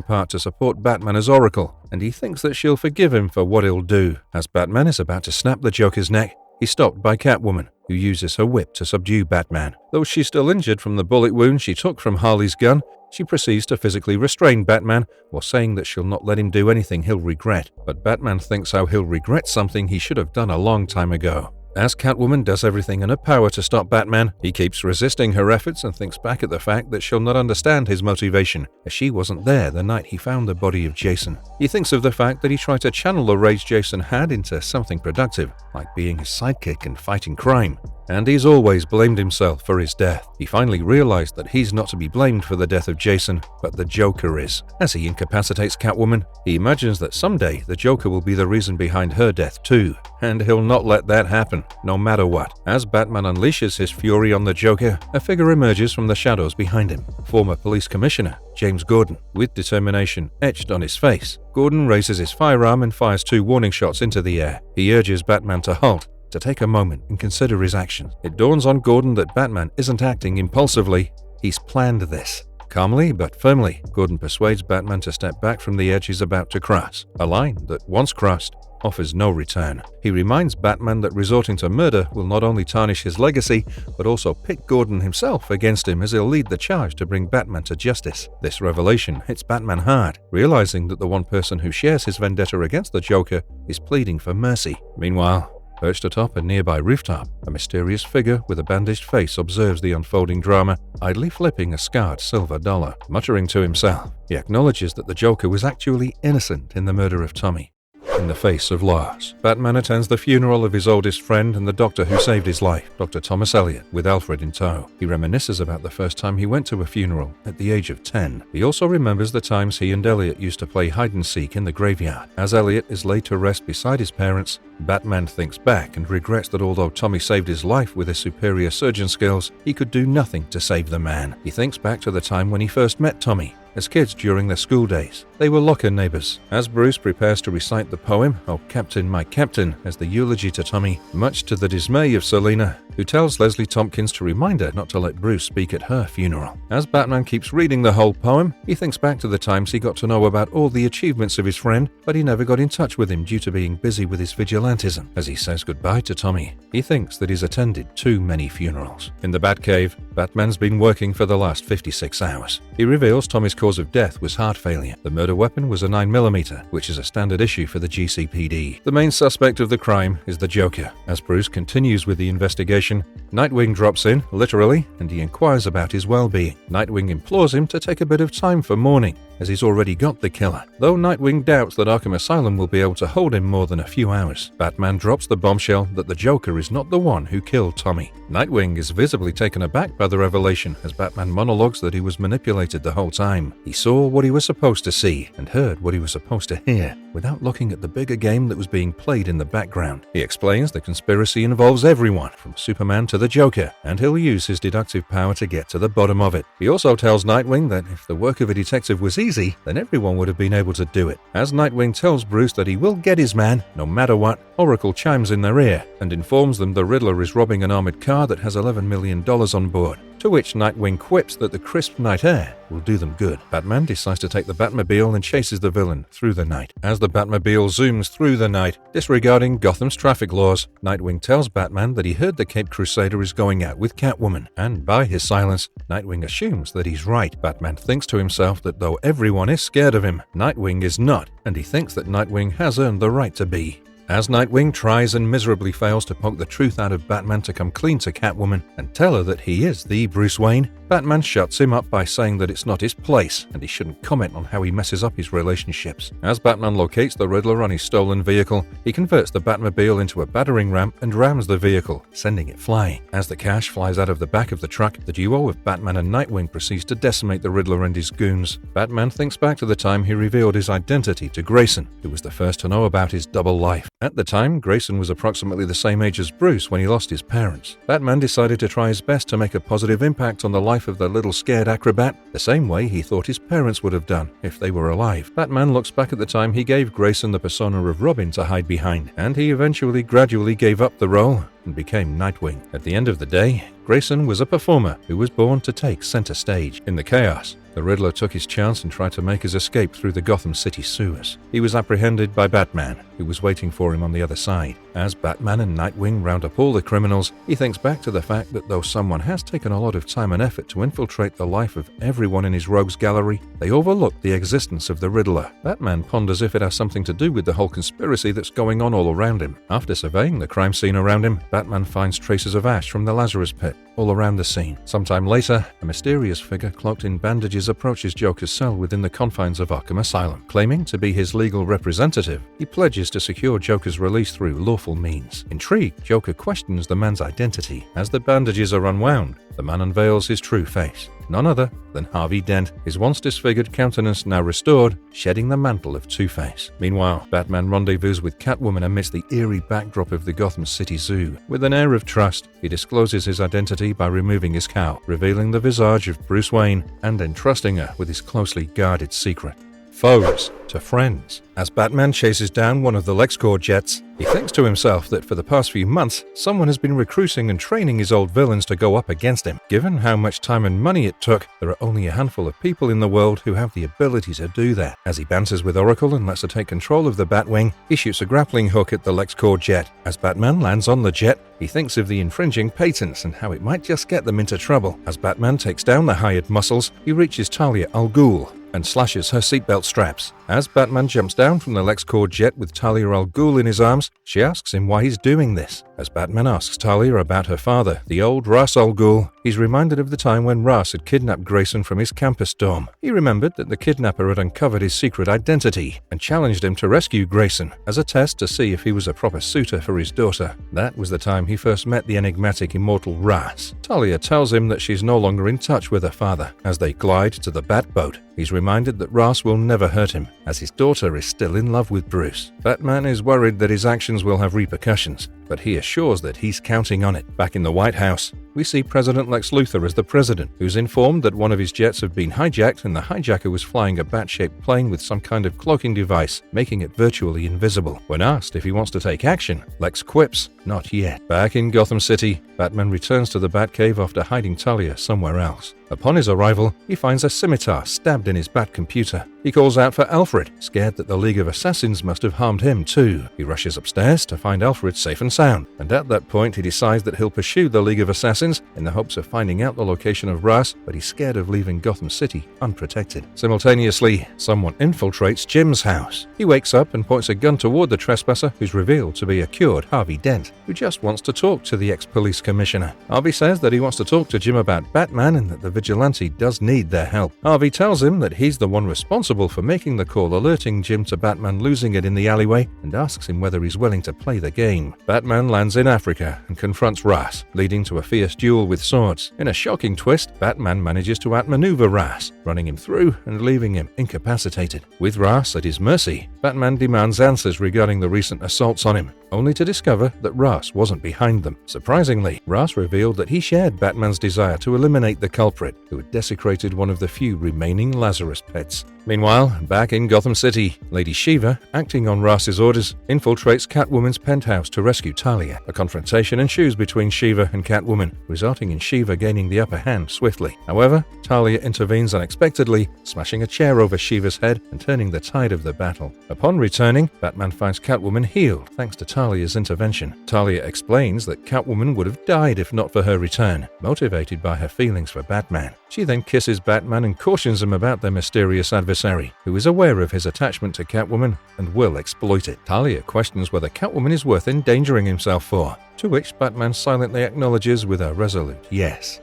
part to support Batman as Oracle, and he thinks that she'll forgive him for what he'll do. As Batman is about to snap the Joker's neck, he's stopped by Catwoman, who uses her whip to subdue Batman. Though she's still injured from the bullet wound she took from Harley's gun, she proceeds to physically restrain Batman while saying that she'll not let him do anything he'll regret. But Batman thinks how he'll regret something he should have done a long time ago. As Catwoman does everything in her power to stop Batman, he keeps resisting her efforts and thinks back at the fact that she'll not understand his motivation, as she wasn't there the night he found the body of Jason. He thinks of the fact that he tried to channel the rage Jason had into something productive, like being his sidekick and fighting crime. And he's always blamed himself for his death. He finally realized that he's not to be blamed for the death of Jason, but the Joker is. As he incapacitates Catwoman, he imagines that someday the Joker will be the reason behind her death too, and he'll not let that happen, no matter what. As Batman unleashes his fury on the Joker, a figure emerges from the shadows behind him. Former police commissioner James Gordon, with determination etched on his face. Gordon raises his firearm and fires 2 warning shots into the air. He urges Batman to halt, to take a moment and consider his actions. It dawns on Gordon that Batman isn't acting impulsively. He's planned this. Calmly but firmly, Gordon persuades Batman to step back from the edge he's about to cross, a line that, once crossed, offers no return. He reminds Batman that resorting to murder will not only tarnish his legacy, but also pit Gordon himself against him, as he'll lead the charge to bring Batman to justice. This revelation hits Batman hard, realizing that the one person who shares his vendetta against the Joker is pleading for mercy. Meanwhile, perched atop a nearby rooftop, a mysterious figure with a bandaged face observes the unfolding drama, idly flipping a scarred silver dollar. Muttering to himself, he acknowledges that the Joker was actually innocent in the murder of Tommy. In the face of loss, Batman attends the funeral of his oldest friend and the doctor who saved his life, Dr. Thomas Elliot, with Alfred in tow. He reminisces about the first time he went to a funeral at the age of 10. He also remembers the times he and Elliot used to play hide-and-seek in the graveyard. As Elliot is laid to rest beside his parents, Batman thinks back and regrets that although Tommy saved his life with his superior surgeon skills, he could do nothing to save the man. He thinks back to the time when he first met Tommy, as kids during their school days. They were locker neighbors. As Bruce prepares to recite the poem, "Oh Captain, my Captain," as the eulogy to Tommy, much to the dismay of Selina, who tells Leslie Tompkins to remind her not to let Bruce speak at her funeral. As Batman keeps reading the whole poem, he thinks back to the times he got to know about all the achievements of his friend, but he never got in touch with him due to being busy with his vigilantism. As he says goodbye to Tommy, he thinks that he's attended too many funerals. In the Batcave, Batman's been working for the last 56 hours. He reveals Tommy's cause of death was heart failure. The murder weapon was a 9mm, which is a standard issue for the GCPD. The main suspect of the crime is the Joker. As Bruce continues with the investigation, Nightwing drops in, literally, and he inquires about his well-being. Nightwing implores him to take a bit of time for mourning, as he's already got the killer. Though Nightwing doubts that Arkham Asylum will be able to hold him more than a few hours, Batman drops the bombshell that the Joker is not the one who killed Tommy. Nightwing is visibly taken aback by the revelation as Batman monologues that he was manipulated the whole time. He saw what he was supposed to see and heard what he was supposed to hear, without looking at the bigger game that was being played in the background. He explains the conspiracy involves everyone, from Superman to the Joker, and he'll use his deductive power to get to the bottom of it. He also tells Nightwing that if the work of a detective was easy, then everyone would have been able to do it. As Nightwing tells Bruce that he will get his man, no matter what, Oracle chimes in their ear and informs them the Riddler is robbing an armored car that has $11 million on board. To which Nightwing quips that the crisp night air will do them good. Batman decides to take the Batmobile and chases the villain through the night. As the Batmobile zooms through the night, disregarding Gotham's traffic laws, Nightwing tells Batman that he heard the Caped Crusader is going out with Catwoman, and by his silence, Nightwing assumes that he's right. Batman thinks to himself that though everyone is scared of him, Nightwing is not, and he thinks that Nightwing has earned the right to be. As Nightwing tries and miserably fails to poke the truth out of Batman to come clean to Catwoman and tell her that he is the Bruce Wayne, Batman shuts him up by saying that it's not his place and he shouldn't comment on how he messes up his relationships. As Batman locates the Riddler on his stolen vehicle, he converts the Batmobile into a battering ram and rams the vehicle, sending it flying. As the cash flies out of the back of the truck, the duo of Batman and Nightwing proceeds to decimate the Riddler and his goons. Batman thinks back to the time he revealed his identity to Grayson, who was the first to know about his double life. At the time, Grayson was approximately the same age as Bruce when he lost his parents. Batman decided to try his best to make a positive impact on the life of the little scared acrobat, the same way he thought his parents would have done if they were alive. Batman looks back at the time he gave Grayson the persona of Robin to hide behind, and he eventually gradually gave up the role and became Nightwing. At the end of the day, Grayson was a performer who was born to take center stage. In the chaos, the Riddler took his chance and tried to make his escape through the Gotham City sewers. He was apprehended by Batman, who was waiting for him on the other side. As Batman and Nightwing round up all the criminals, he thinks back to the fact that though someone has taken a lot of time and effort to infiltrate the life of everyone in his rogues gallery, they overlooked the existence of the Riddler. Batman ponders if it has something to do with the whole conspiracy that's going on all around him. After surveying the crime scene around him, Batman finds traces of ash from the Lazarus Pit all around the scene. Sometime later, a mysterious figure cloaked in bandages approaches Joker's cell within the confines of Arkham Asylum. Claiming to be his legal representative, he pledges to secure Joker's release through lawful means. Intrigued, Joker questions the man's identity. As the bandages are unwound, the man unveils his true face. None other than Harvey Dent, his once disfigured countenance now restored, shedding the mantle of Two-Face. Meanwhile, Batman rendezvous with Catwoman amidst the eerie backdrop of the Gotham City Zoo. With an air of trust, he discloses his identity by removing his cowl, revealing the visage of Bruce Wayne and entrusting her with his closely guarded secret. Foes to friends. As Batman chases down one of the LexCorp jets, he thinks to himself that for the past few months, someone has been recruiting and training his old villains to go up against him. Given how much time and money it took, there are only a handful of people in the world who have the ability to do that. As he banters with Oracle and lets her take control of the Batwing, he shoots a grappling hook at the LexCorp jet. As Batman lands on the jet, he thinks of the infringing patents and how it might just get them into trouble. As Batman takes down the hired muscles, he reaches Talia al Ghul and slashes her seatbelt straps. As Batman jumps down from the LexCorp jet with Talia al Ghul in his arms, she asks him why he's doing this. As Batman asks Talia about her father, the old Ra's al Ghul, he's reminded of the time when Ra's had kidnapped Grayson from his campus dorm. He remembered that the kidnapper had uncovered his secret identity and challenged him to rescue Grayson as a test to see if he was a proper suitor for his daughter. That was the time he first met the enigmatic immortal Ra's. Talia tells him that she's no longer in touch with her father. As they glide to the Batboat, he's reminded that Ra's will never hurt him, as his daughter is still in love with Bruce. Batman is worried that his actions will have repercussions, but he assures that he's counting on it. Back in the White House, we see President Lex Luthor as the president, who's informed that one of his jets have been hijacked and the hijacker was flying a bat-shaped plane with some kind of cloaking device, making it virtually invisible. When asked if he wants to take action, Lex quips, "Not yet." Back in Gotham City, Batman returns to the Batcave after hiding Talia somewhere else. Upon his arrival, he finds a scimitar stabbed in his bat computer. He calls out for Alfred, scared that the League of Assassins must have harmed him too. He rushes upstairs to find Alfred safe and sound, and at that point he decides that he'll pursue the League of Assassins in the hopes of finding out the location of Ra's, but he's scared of leaving Gotham City unprotected. Simultaneously, someone infiltrates Jim's house. He wakes up and points a gun toward the trespasser, who's revealed to be a cured Harvey Dent, who just wants to talk to the ex-police commissioner. Harvey says that he wants to talk to Jim about Batman and that the vigilante does need their help. Harvey tells him that he's the one responsible for making the call alerting Jim to Batman losing it in the alleyway and asks him whether he's willing to play the game. Batman lands in Africa and confronts Ra's, leading to a fierce duel with swords. In a shocking twist, Batman manages to outmaneuver Ra's, running him through and leaving him incapacitated. With Ra's at his mercy, Batman demands answers regarding the recent assaults on him, only to discover that Ra's wasn't behind them. Surprisingly, Ra's revealed that he shared Batman's desire to eliminate the culprit, who had desecrated one of the few remaining Lazarus pets. Meanwhile, back in Gotham City, Lady Shiva, acting on Ra's orders, infiltrates Catwoman's penthouse to rescue Talia. A confrontation ensues between Shiva and Catwoman, resulting in Shiva gaining the upper hand swiftly. However, Talia intervenes unexpectedly, smashing a chair over Shiva's head and turning the tide of the battle. Upon returning, Batman finds Catwoman healed thanks to Talia's intervention. Talia explains that Catwoman would have died if not for her return, motivated by her feelings for Batman. She then kisses Batman and cautions him about their mysterious adversary, who is aware of his attachment to Catwoman and will exploit it. Talia questions whether Catwoman is worth endangering himself for, to which Batman silently acknowledges with a resolute yes.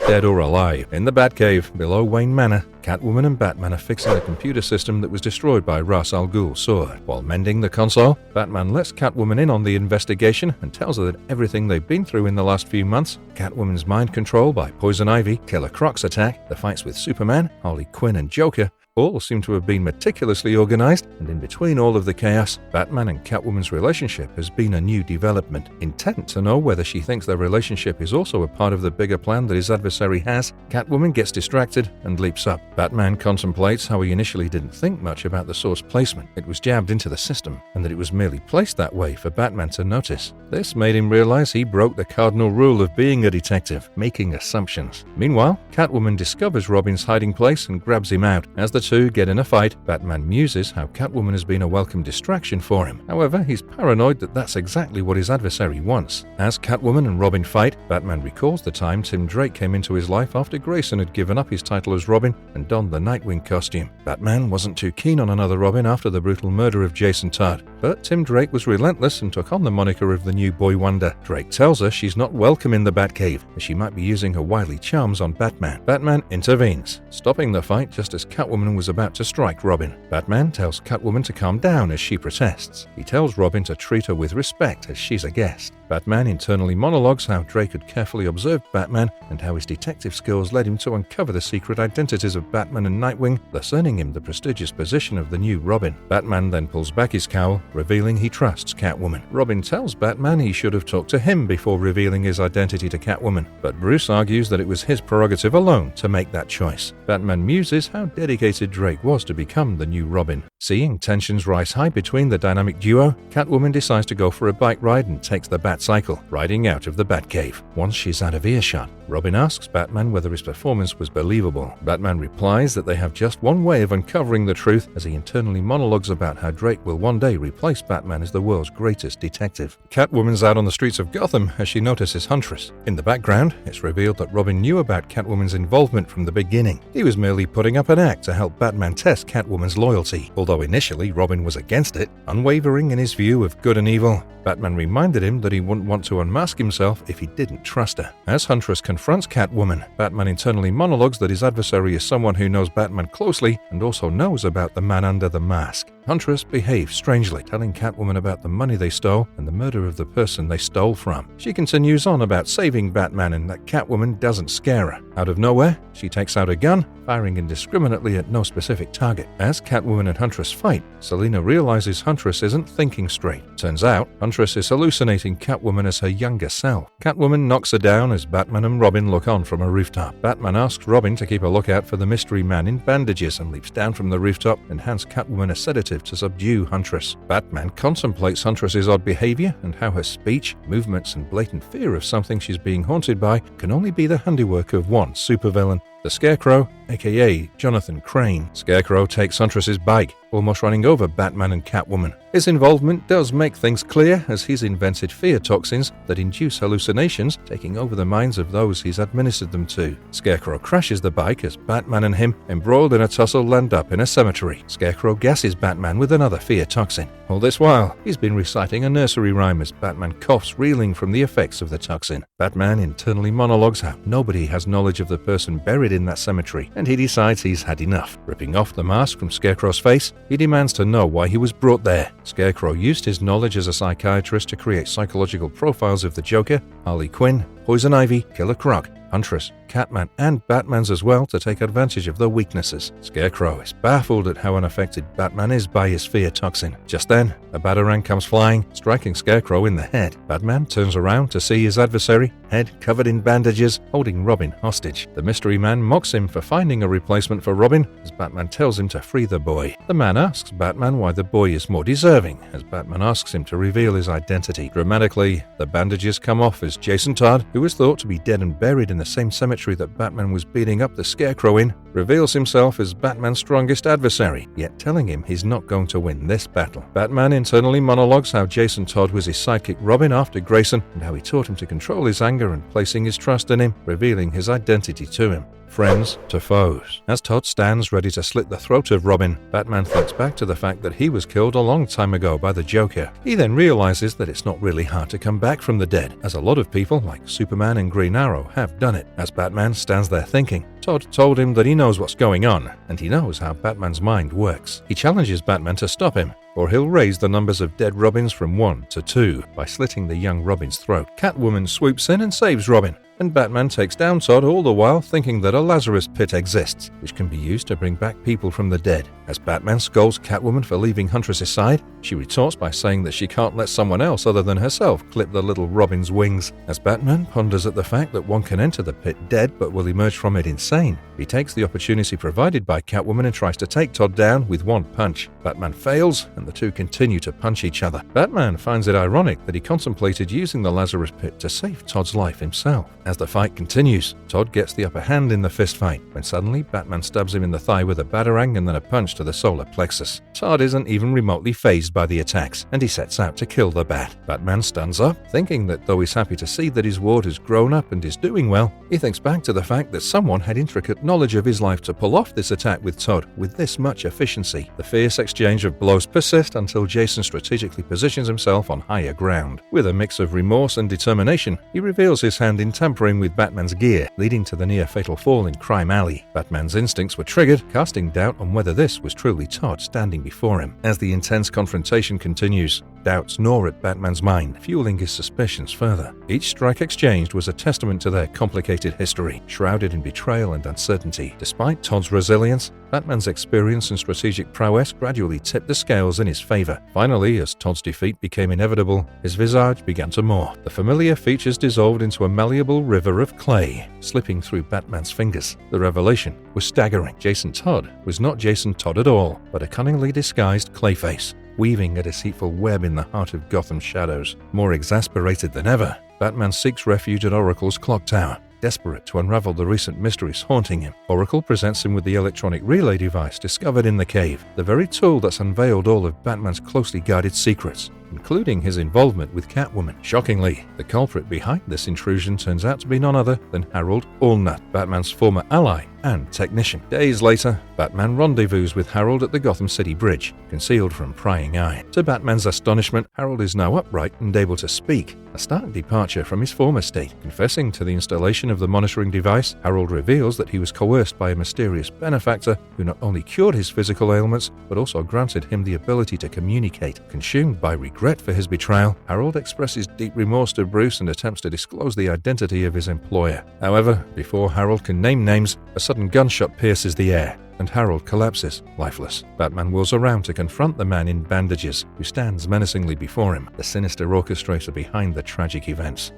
Dead or alive, in the Batcave below Wayne Manor, Catwoman and Batman are fixing the computer system that was destroyed by Ra's al Ghul's sword. While mending the console, Batman lets Catwoman in on the investigation and tells her that everything they've been through in the last few months, Catwoman's mind control by Poison Ivy, Killer Croc's attack, the fights with Superman, Harley Quinn and Joker, all seem to have been meticulously organized, and in between all of the chaos, Batman and Catwoman's relationship has been a new development. Intent to know whether she thinks their relationship is also a part of the bigger plan that his adversary has, Catwoman gets distracted and leaps up. Batman contemplates how he initially didn't think much about the sword's placement. It was jabbed into the system, and that it was merely placed that way for Batman to notice. This made him realize he broke the cardinal rule of being a detective, making assumptions. Meanwhile, Catwoman discovers Robin's hiding place and grabs him out. As the two get in a fight, Batman muses how Catwoman has been a welcome distraction for him. However, he's paranoid that that's exactly what his adversary wants. As Catwoman and Robin fight, Batman recalls the time Tim Drake came into his life after Grayson had given up his title as Robin and donned the Nightwing costume. Batman wasn't too keen on another Robin after the brutal murder of Jason Todd, but Tim Drake was relentless and took on the moniker of the new Boy Wonder. Drake tells her she's not welcome in the Batcave, as she might be using her wily charms on Batman. Batman intervenes, stopping the fight just as Catwoman was about to strike Robin. Batman tells Catwoman to calm down as she protests. He tells Robin to treat her with respect as she's a guest. Batman internally monologues how Drake had carefully observed Batman and how his detective skills led him to uncover the secret identities of Batman and Nightwing, thus earning him the prestigious position of the new Robin. Batman then pulls back his cowl, revealing he trusts Catwoman. Robin tells Batman he should have talked to him before revealing his identity to Catwoman, but Bruce argues that it was his prerogative alone to make that choice. Batman muses how dedicated Drake was to become the new Robin. Seeing tensions rise high between the dynamic duo, Catwoman decides to go for a bike ride and takes the Batcycle, riding out of the Batcave. Once she's out of earshot, Robin asks Batman whether his performance was believable. Batman replies that they have just one way of uncovering the truth as he internally monologues about how Drake will one day replace Batman as the world's greatest detective. Catwoman's out on the streets of Gotham as she notices Huntress. In the background, it's revealed that Robin knew about Catwoman's involvement from the beginning. He was merely putting up an act to help Batman test Catwoman's loyalty. Although initially Robin was against it, unwavering in his view of good and evil, Batman reminded him that he wouldn't want to unmask himself if he didn't trust her. As Huntress confronts Catwoman, Batman internally monologues that his adversary is someone who knows Batman closely and also knows about the man under the mask. Huntress behaves strangely, telling Catwoman about the money they stole and the murder of the person they stole from. She continues on about saving Batman and that Catwoman doesn't scare her. Out of nowhere, she takes out a gun, firing indiscriminately at no specific target. As Catwoman and Huntress fight, Selina realizes Huntress isn't thinking straight. Turns out, Huntress is hallucinating Catwoman as her younger self. Catwoman knocks her down as Batman and Robin look on from a rooftop. Batman asks Robin to keep a lookout for the mystery man in bandages and leaps down from the rooftop and hands Catwoman a sedative to subdue Huntress. Batman contemplates Huntress's odd behavior and how her speech, movements, and blatant fear of something she's being haunted by can only be the handiwork of one supervillain, the Scarecrow, aka Jonathan Crane. Scarecrow takes Huntress's bike, almost running over Batman and Catwoman. His involvement does make things clear, as he's invented fear toxins that induce hallucinations, taking over the minds of those he's administered them to. Scarecrow crashes the bike as Batman and him, embroiled in a tussle, land up in a cemetery. Scarecrow gasses Batman with another fear toxin. All this while, he's been reciting a nursery rhyme as Batman coughs, reeling from the effects of the toxin. Batman internally monologues how nobody has knowledge of the person buried in that cemetery, and he decides he's had enough. Ripping off the mask from Scarecrow's face, he demands to know why he was brought there. Scarecrow used his knowledge as a psychiatrist to create psychological profiles of the Joker, Harley Quinn, Poison Ivy, Killer Croc, Huntress, Catman, and Batman's as well to take advantage of their weaknesses. Scarecrow is baffled at how unaffected Batman is by his fear toxin. Just then, a batarang comes flying, striking Scarecrow in the head. Batman turns around to see his adversary, head covered in bandages, holding Robin hostage. The mystery man mocks him for finding a replacement for Robin, as Batman tells him to free the boy. The man asks Batman why the boy is more deserving, as Batman asks him to reveal his identity. Dramatically, the bandages come off as Jason Todd, who is thought to be dead and buried in the same cemetery that Batman was beating up the Scarecrow in, reveals himself as Batman's strongest adversary, yet telling him he's not going to win this battle. Batman internally monologues how Jason Todd was his sidekick Robin after Grayson, and how he taught him to control his anger and placing his trust in him, revealing his identity to him. Friends to foes. As Todd stands ready to slit the throat of Robin, Batman thinks back to the fact that he was killed a long time ago by the Joker. He then realizes that it's not really hard to come back from the dead, as a lot of people like Superman and Green Arrow have done it. As Batman stands there thinking, Todd told him that he knows what's going on, and he knows how Batman's mind works. He challenges Batman to stop him, or he'll raise the numbers of dead Robins from 1 to 2 by slitting the young Robin's throat. Catwoman swoops in and saves Robin, and Batman takes down Todd, all the while thinking that a Lazarus pit exists, which can be used to bring back people from the dead. As Batman scolds Catwoman for leaving Huntress's side, she retorts by saying that she can't let someone else other than herself clip the little Robin's wings. As Batman ponders at the fact that one can enter the pit dead but will emerge from it insane, he takes the opportunity provided by Catwoman and tries to take Todd down with one punch. Batman fails, and the two continue to punch each other. Batman finds it ironic that he contemplated using the Lazarus pit to save Todd's life himself. As the fight continues, Todd gets the upper hand in the fistfight, when suddenly Batman stabs him in the thigh with a batarang and then a punch to the solar plexus. Todd isn't even remotely fazed by the attacks, and he sets out to kill the Bat. Batman stands up, thinking that though he's happy to see that his ward has grown up and is doing well, he thinks back to the fact that someone had intricate knowledge of his life to pull off this attack with Todd with this much efficiency. The fierce exchange of blows persist until Jason strategically positions himself on higher ground. With a mix of remorse and determination, he reveals his hand in tampering with Batman's gear, leading to the near-fatal fall in Crime Alley. Batman's instincts were triggered, casting doubt on whether this was truly Todd standing before him. As the intense confrontation continues, doubts gnaw at Batman's mind, fueling his suspicions further. Each strike exchanged was a testament to their complicated history, shrouded in betrayal and uncertainty. Despite Todd's resilience, Batman's experience and strategic prowess gradually tipped the scales in his favor. Finally, as Todd's defeat became inevitable, his visage began to morph. The familiar features dissolved into a malleable river of clay, slipping through Batman's fingers. The revelation was staggering. Jason Todd was not Jason Todd at all, but a cunningly disguised Clayface, weaving a deceitful web in the heart of Gotham's shadows. More exasperated than ever, Batman seeks refuge at Oracle's clock tower, desperate to unravel the recent mysteries haunting him. Oracle presents him with the electronic relay device discovered in the cave, the very tool that's unveiled all of Batman's closely guarded secrets. including his involvement with Catwoman. Shockingly, the culprit behind this intrusion turns out to be none other than Harold Allnut, Batman's former ally and technician. Days later, Batman rendezvous with Harold at the Gotham City bridge, concealed from prying eye. To Batman's astonishment, Harold is now upright and able to speak, a stark departure from his former state. Confessing to the installation of the monitoring device, Harold reveals that he was coerced by a mysterious benefactor who not only cured his physical ailments, but also granted him the ability to communicate. Consumed by regret for his betrayal, Harold expresses deep remorse to Bruce and attempts to disclose the identity of his employer. However, before Harold can name names, a sudden gunshot pierces the air, and Harold collapses, lifeless. Batman whirls around to confront the man in bandages, who stands menacingly before him, the sinister orchestrator behind the tragic events.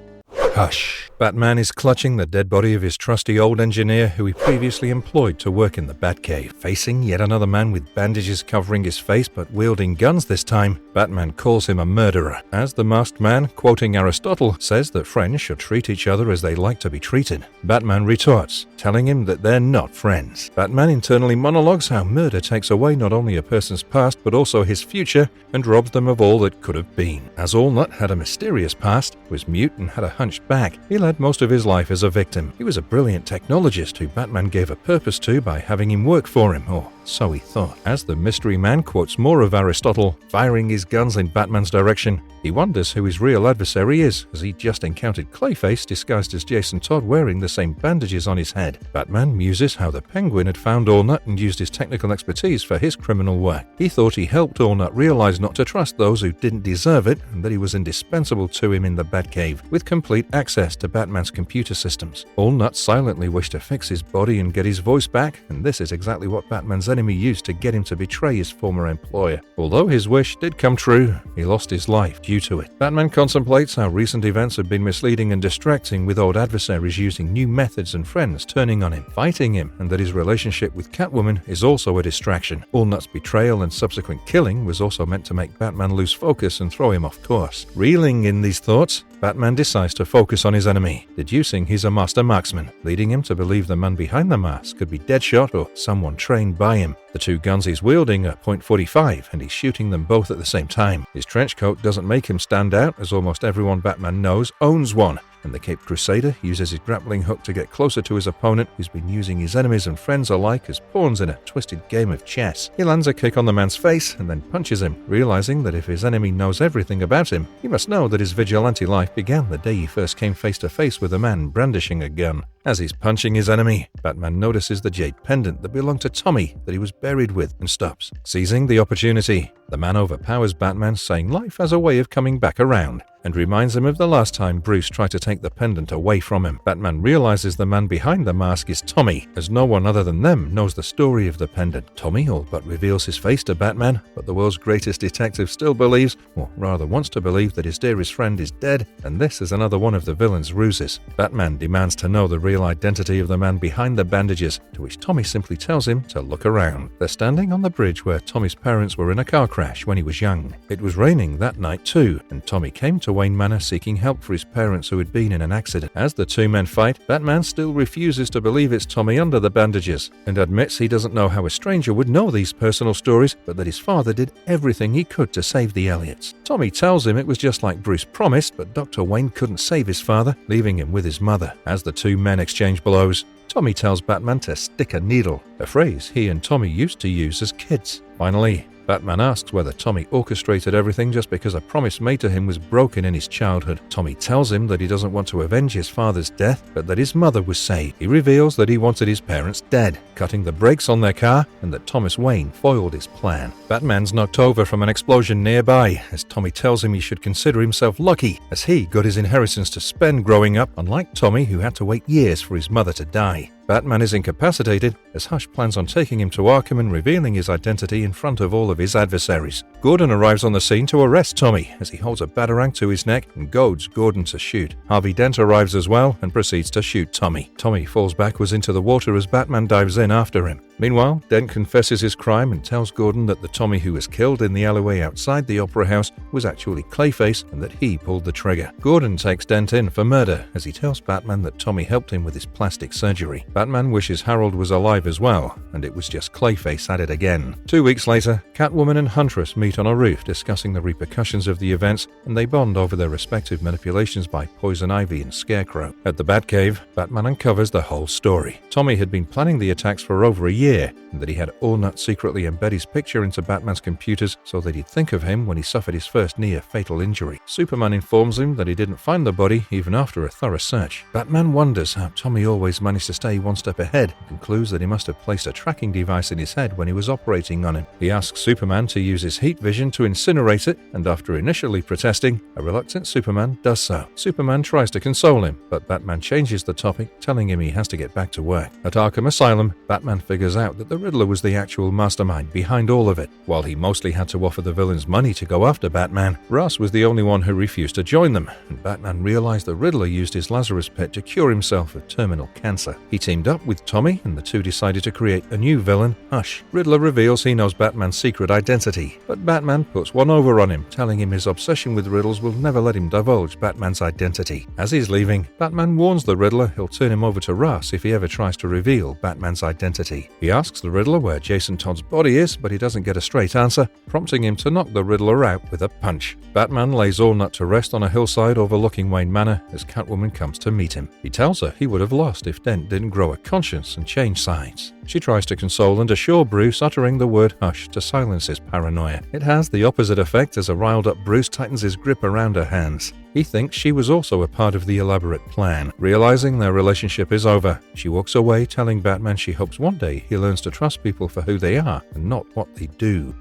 Hush! Batman is clutching the dead body of his trusty old engineer who he previously employed to work in the Batcave. Facing yet another man with bandages covering his face but wielding guns this time, Batman calls him a murderer. As the masked man, quoting Aristotle, says that friends should treat each other as they like to be treated, Batman retorts, telling him that they're not friends. Batman internally monologues how murder takes away not only a person's past but also his future and robs them of all that could have been. As Allnut had a mysterious past, was mute and had a hunched back, he led most of his life as a victim. He was a brilliant technologist who Batman gave a purpose to by having him work for him, or so he thought. As the mystery man quotes more of Aristotle, firing his guns in Batman's direction, he wonders who his real adversary is, as he just encountered Clayface disguised as Jason Todd wearing the same bandages on his head. Batman muses how the Penguin had found Allnut and used his technical expertise for his criminal work. He thought he helped Allnut realize not to trust those who didn't deserve it, and that he was indispensable to him in the Batcave, with complete access to Batman's computer systems. Allnut silently wished to fix his body and get his voice back, and this is exactly what Batman's enemy used to get him to betray his former employer. Although his wish did come true, he lost his life due to it. Batman contemplates how recent events have been misleading and distracting, with old adversaries using new methods and friends turning on him, fighting him, and that his relationship with Catwoman is also a distraction. Allnut's betrayal and subsequent killing was also meant to make Batman lose focus and throw him off course. Reeling in these thoughts, Batman decides to focus on his enemy, deducing he's a master marksman, leading him to believe the man behind the mask could be Deadshot or someone trained by him. The two guns he's wielding are .45, and he's shooting them both at the same time. His trench coat doesn't make him stand out, as almost everyone Batman knows owns one, and the Caped Crusader uses his grappling hook to get closer to his opponent, who's been using his enemies and friends alike as pawns in a twisted game of chess. He lands a kick on the man's face and then punches him, realizing that if his enemy knows everything about him, he must know that his vigilante life began the day he first came face to face with a man brandishing a gun. As he's punching his enemy, Batman notices the jade pendant that belonged to Tommy that he was buried with and stops. Seizing the opportunity, the man overpowers Batman, saying life has a way of coming back around, and reminds him of the last time Bruce tried to take the pendant away from him. Batman realizes the man behind the mask is Tommy, as no one other than them knows the story of the pendant. Tommy all but reveals his face to Batman, but the world's greatest detective still believes, or rather wants to believe, that his dearest friend is dead, and this is another one of the villain's ruses. Batman demands to know the real identity of the man behind the bandages, to which Tommy simply tells him to look around. They're standing on the bridge where Tommy's parents were in a car crash when he was young. It was raining that night too, and Tommy came to Wayne Manor seeking help for his parents who had been in an accident. As the two men fight, Batman still refuses to believe it's Tommy under the bandages, and admits he doesn't know how a stranger would know these personal stories, but that his father did everything he could to save the Elliots. Tommy tells him it was just like Bruce promised, but Dr. Wayne couldn't save his father, leaving him with his mother. As the two men exchange blows, Tommy tells Batman to stick a needle, a phrase he and Tommy used to use as kids. Finally, Batman asks whether Tommy orchestrated everything just because a promise made to him was broken in his childhood. Tommy tells him that he doesn't want to avenge his father's death, but that his mother was saved. He reveals that he wanted his parents dead, cutting the brakes on their car, and that Thomas Wayne foiled his plan. Batman's knocked over from an explosion nearby, as Tommy tells him he should consider himself lucky, as he got his inheritance to spend growing up, unlike Tommy, who had to wait years for his mother to die. Batman is incapacitated, as Hush plans on taking him to Arkham and revealing his identity in front of all of his adversaries. Gordon arrives on the scene to arrest Tommy, as he holds a batarang to his neck and goads Gordon to shoot. Harvey Dent arrives as well and proceeds to shoot Tommy. Tommy falls backwards into the water as Batman dives in after him. Meanwhile, Dent confesses his crime and tells Gordon that the Tommy who was killed in the alleyway outside the Opera House was actually Clayface and that he pulled the trigger. Gordon takes Dent in for murder, as he tells Batman that Tommy helped him with his plastic surgery. Batman wishes Harold was alive as well, and it was just Clayface at it again. 2 weeks later, Catwoman and Huntress meet meet on a roof discussing the repercussions of the events, and they bond over their respective manipulations by Poison Ivy and Scarecrow. At the Batcave, Batman uncovers the whole story. Tommy had been planning the attacks for over a year, and that he had Allnut secretly embed his picture into Batman's computers so that he'd think of him when he suffered his first near-fatal injury. Superman informs him that he didn't find the body even after a thorough search. Batman wonders how Tommy always managed to stay one step ahead, and concludes that he must have placed a tracking device in his head when he was operating on him. He asks Superman to use his heat vision to incinerate it, and after initially protesting, a reluctant Superman does so. Superman tries to console him, but Batman changes the topic, telling him he has to get back to work. At Arkham Asylum, Batman figures out that the Riddler was the actual mastermind behind all of it. While he mostly had to offer the villains money to go after Batman, Ross was the only one who refused to join them, and Batman realized the Riddler used his Lazarus Pit to cure himself of terminal cancer. He teamed up with Tommy, and the two decided to create a new villain, Hush. Riddler reveals he knows Batman's secret identity, but Batman puts one over on him, telling him his obsession with riddles will never let him divulge Batman's identity. As he's leaving, Batman warns the Riddler he'll turn him over to Ross if he ever tries to reveal Batman's identity. He asks the Riddler where Jason Todd's body is, but he doesn't get a straight answer, prompting him to knock the Riddler out with a punch. Batman lays Allnut to rest on a hillside overlooking Wayne Manor as Catwoman comes to meet him. He tells her he would have lost if Dent didn't grow a conscience and change sides. She tries to console and assure Bruce, uttering the word hush to silence his paranoia. It has the opposite effect as a riled-up Bruce tightens his grip around her hands. He thinks she was also a part of the elaborate plan. Realizing their relationship is over, she walks away, telling Batman she hopes one day he learns to trust people for who they are and not what they do.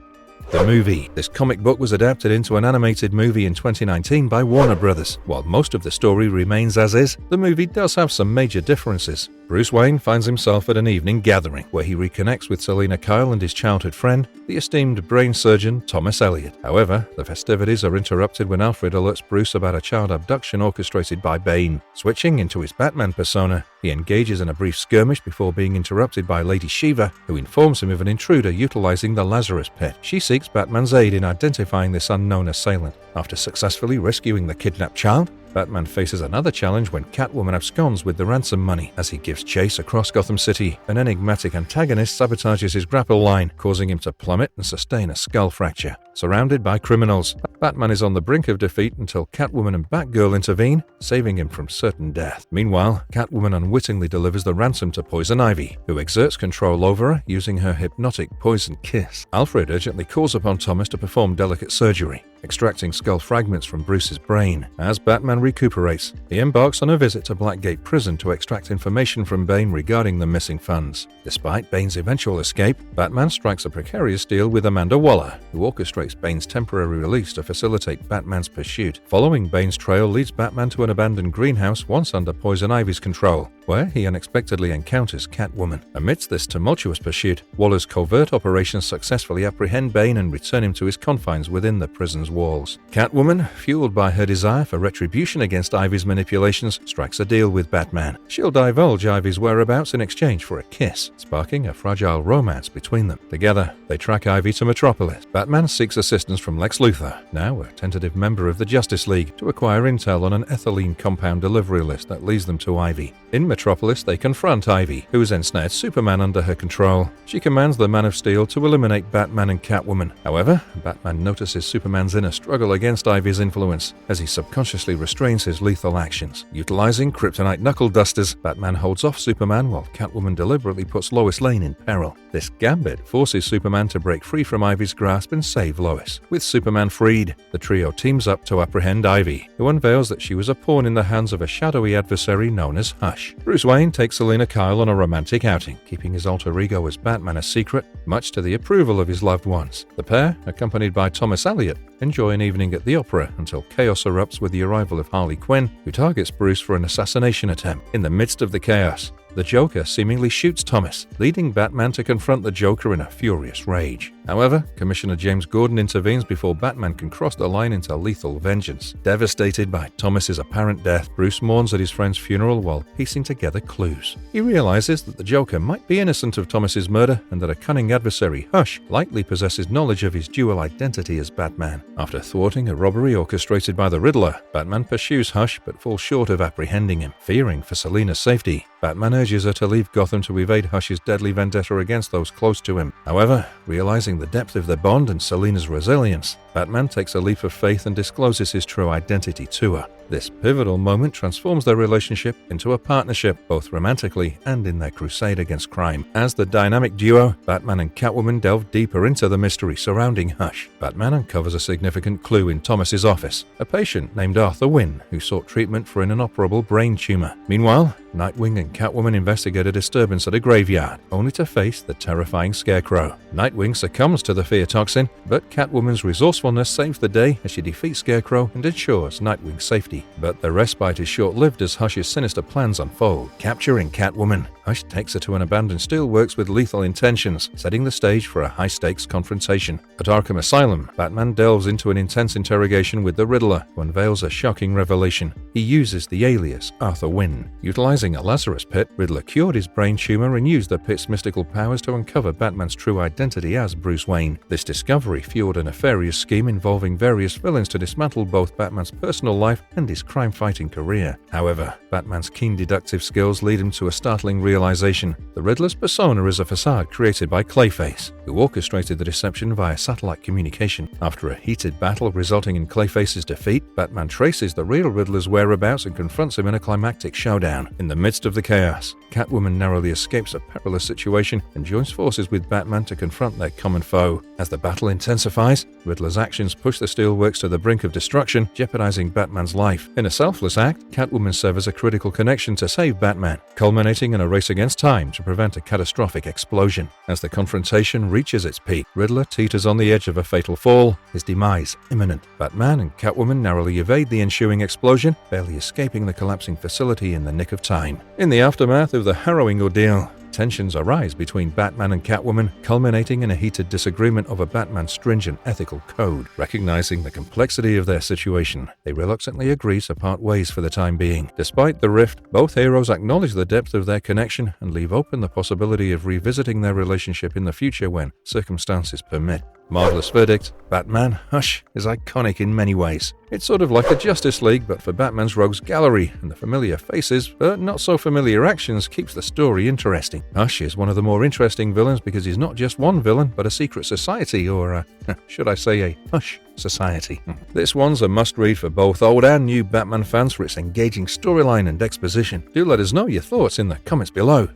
The movie. This comic book was adapted into an animated movie in 2019 by Warner Brothers. While most of the story remains as is, the movie does have some major differences. Bruce Wayne finds himself at an evening gathering, where he reconnects with Selina Kyle and his childhood friend, the esteemed brain surgeon Thomas Elliot. However, the festivities are interrupted when Alfred alerts Bruce about a child abduction orchestrated by Bane. Switching into his Batman persona, he engages in a brief skirmish before being interrupted by Lady Shiva, who informs him of an intruder utilizing the Lazarus Pit. She seeks Batman's aid in identifying this unknown assailant. After successfully rescuing the kidnapped child, Batman faces another challenge when Catwoman absconds with the ransom money. As he gives chase across Gotham City, an enigmatic antagonist sabotages his grapple line, causing him to plummet and sustain a skull fracture. Surrounded by criminals, Batman is on the brink of defeat until Catwoman and Batgirl intervene, saving him from certain death. Meanwhile, Catwoman unwittingly delivers the ransom to Poison Ivy, who exerts control over her using her hypnotic poison kiss. Alfred urgently calls upon Thomas to perform delicate surgery, extracting skull fragments from Bruce's brain. As Batman recuperates, he embarks on a visit to Blackgate Prison to extract information from Bane regarding the missing funds. Despite Bane's eventual escape, Batman strikes a precarious deal with Amanda Waller, who orchestrates Bane's temporary release to facilitate Batman's pursuit. Following Bane's trail leads Batman to an abandoned greenhouse once under Poison Ivy's control, where he unexpectedly encounters Catwoman. Amidst this tumultuous pursuit, Waller's covert operations successfully apprehend Bane and return him to his confines within the prison's walls. Catwoman, fueled by her desire for retribution against Ivy's manipulations, strikes a deal with Batman. She'll divulge Ivy's whereabouts in exchange for a kiss, sparking a fragile romance between them. Together, they track Ivy to Metropolis. Batman seeks assistance from Lex Luthor, now a tentative member of the Justice League, to acquire intel on an ethylene compound delivery list that leads them to Ivy. In Metropolis, they confront Ivy, who has ensnared Superman under her control. She commands the Man of Steel to eliminate Batman and Catwoman. However, Batman notices Superman's inner struggle against Ivy's influence as he subconsciously restrains his lethal actions. Utilizing kryptonite knuckle dusters, Batman holds off Superman while Catwoman deliberately puts Lois Lane in peril. This gambit forces Superman to break free from Ivy's grasp and save Lois. With Superman freed, the trio teams up to apprehend Ivy, who unveils that she was a pawn in the hands of a shadowy adversary known as Hush. Bruce Wayne takes Selina Kyle on a romantic outing, keeping his alter ego as Batman a secret, much to the approval of his loved ones. The pair, accompanied by Thomas Elliot, enjoy an evening at the opera until chaos erupts with the arrival of Harley Quinn, who targets Bruce for an assassination attempt. In the midst of the chaos, the Joker seemingly shoots Thomas, leading Batman to confront the Joker in a furious rage. However, Commissioner James Gordon intervenes before Batman can cross the line into lethal vengeance. Devastated by Thomas's apparent death, Bruce mourns at his friend's funeral while piecing together clues. He realizes that the Joker might be innocent of Thomas's murder and that a cunning adversary, Hush, likely possesses knowledge of his dual identity as Batman. After thwarting a robbery orchestrated by the Riddler, Batman pursues Hush but falls short of apprehending him. Fearing for Selina's safety, Batman urges her to leave Gotham to evade Hush's deadly vendetta against those close to him. However, realizing the depth of their bond and Selina's resilience, Batman takes a leap of faith and discloses his true identity to her. This pivotal moment transforms their relationship into a partnership, both romantically and in their crusade against crime. As the dynamic duo, Batman and Catwoman delve deeper into the mystery surrounding Hush. Batman uncovers a significant clue in Thomas's office, a patient named Arthur Wynne who sought treatment for an inoperable brain tumor. Meanwhile, Nightwing and Catwoman investigate a disturbance at a graveyard, only to face the terrifying Scarecrow. Nightwing succumbs to the fear toxin, but Catwoman's resourcefulness saves the day as she defeats Scarecrow and ensures Nightwing's safety. But the respite is short-lived as Hush's sinister plans unfold. Capturing Catwoman, Hush takes her to an abandoned steelworks with lethal intentions, setting the stage for a high-stakes confrontation. At Arkham Asylum, Batman delves into an intense interrogation with the Riddler, who unveils a shocking revelation. He uses the alias Arthur Wynne. Utilizing a Lazarus pit, Riddler cured his brain tumor and used the pit's mystical powers to uncover Batman's true identity as Bruce Wayne. This discovery fueled a nefarious scheme involving various villains to dismantle both Batman's personal life and his crime-fighting career. However, Batman's keen deductive skills lead him to a startling realization. The Riddler's persona is a facade created by Clayface, who orchestrated the deception via satellite communication. After a heated battle resulting in Clayface's defeat, Batman traces the real Riddler's whereabouts and confronts him in a climactic showdown. In the midst of the chaos, Catwoman narrowly escapes a perilous situation and joins forces with Batman to confront their common foe. As the battle intensifies, Riddler's actions push the steelworks to the brink of destruction, jeopardizing Batman's life. In a selfless act, Catwoman serves as a critical connection to save Batman, culminating in a race against time to prevent a catastrophic explosion. As the confrontation reaches its peak, Riddler teeters on the edge of a fatal fall, his demise imminent. Batman and Catwoman narrowly evade the ensuing explosion, barely escaping the collapsing facility in the nick of time. In the aftermath of the harrowing ordeal, tensions arise between Batman and Catwoman, culminating in a heated disagreement over Batman's stringent ethical code. Recognizing the complexity of their situation, they reluctantly agree to part ways for the time being. Despite the rift, both heroes acknowledge the depth of their connection and leave open the possibility of revisiting their relationship in the future when circumstances permit. Marvelous verdict, Batman Hush is iconic in many ways. It's sort of like the Justice League, but for Batman's rogues gallery, and the familiar faces, but not so familiar actions keeps the story interesting. Hush is one of the more interesting villains because he's not just one villain, but a secret society, or should I say a Hush society. This one's a must-read for both old and new Batman fans for its engaging storyline and exposition. Do let us know your thoughts in the comments below.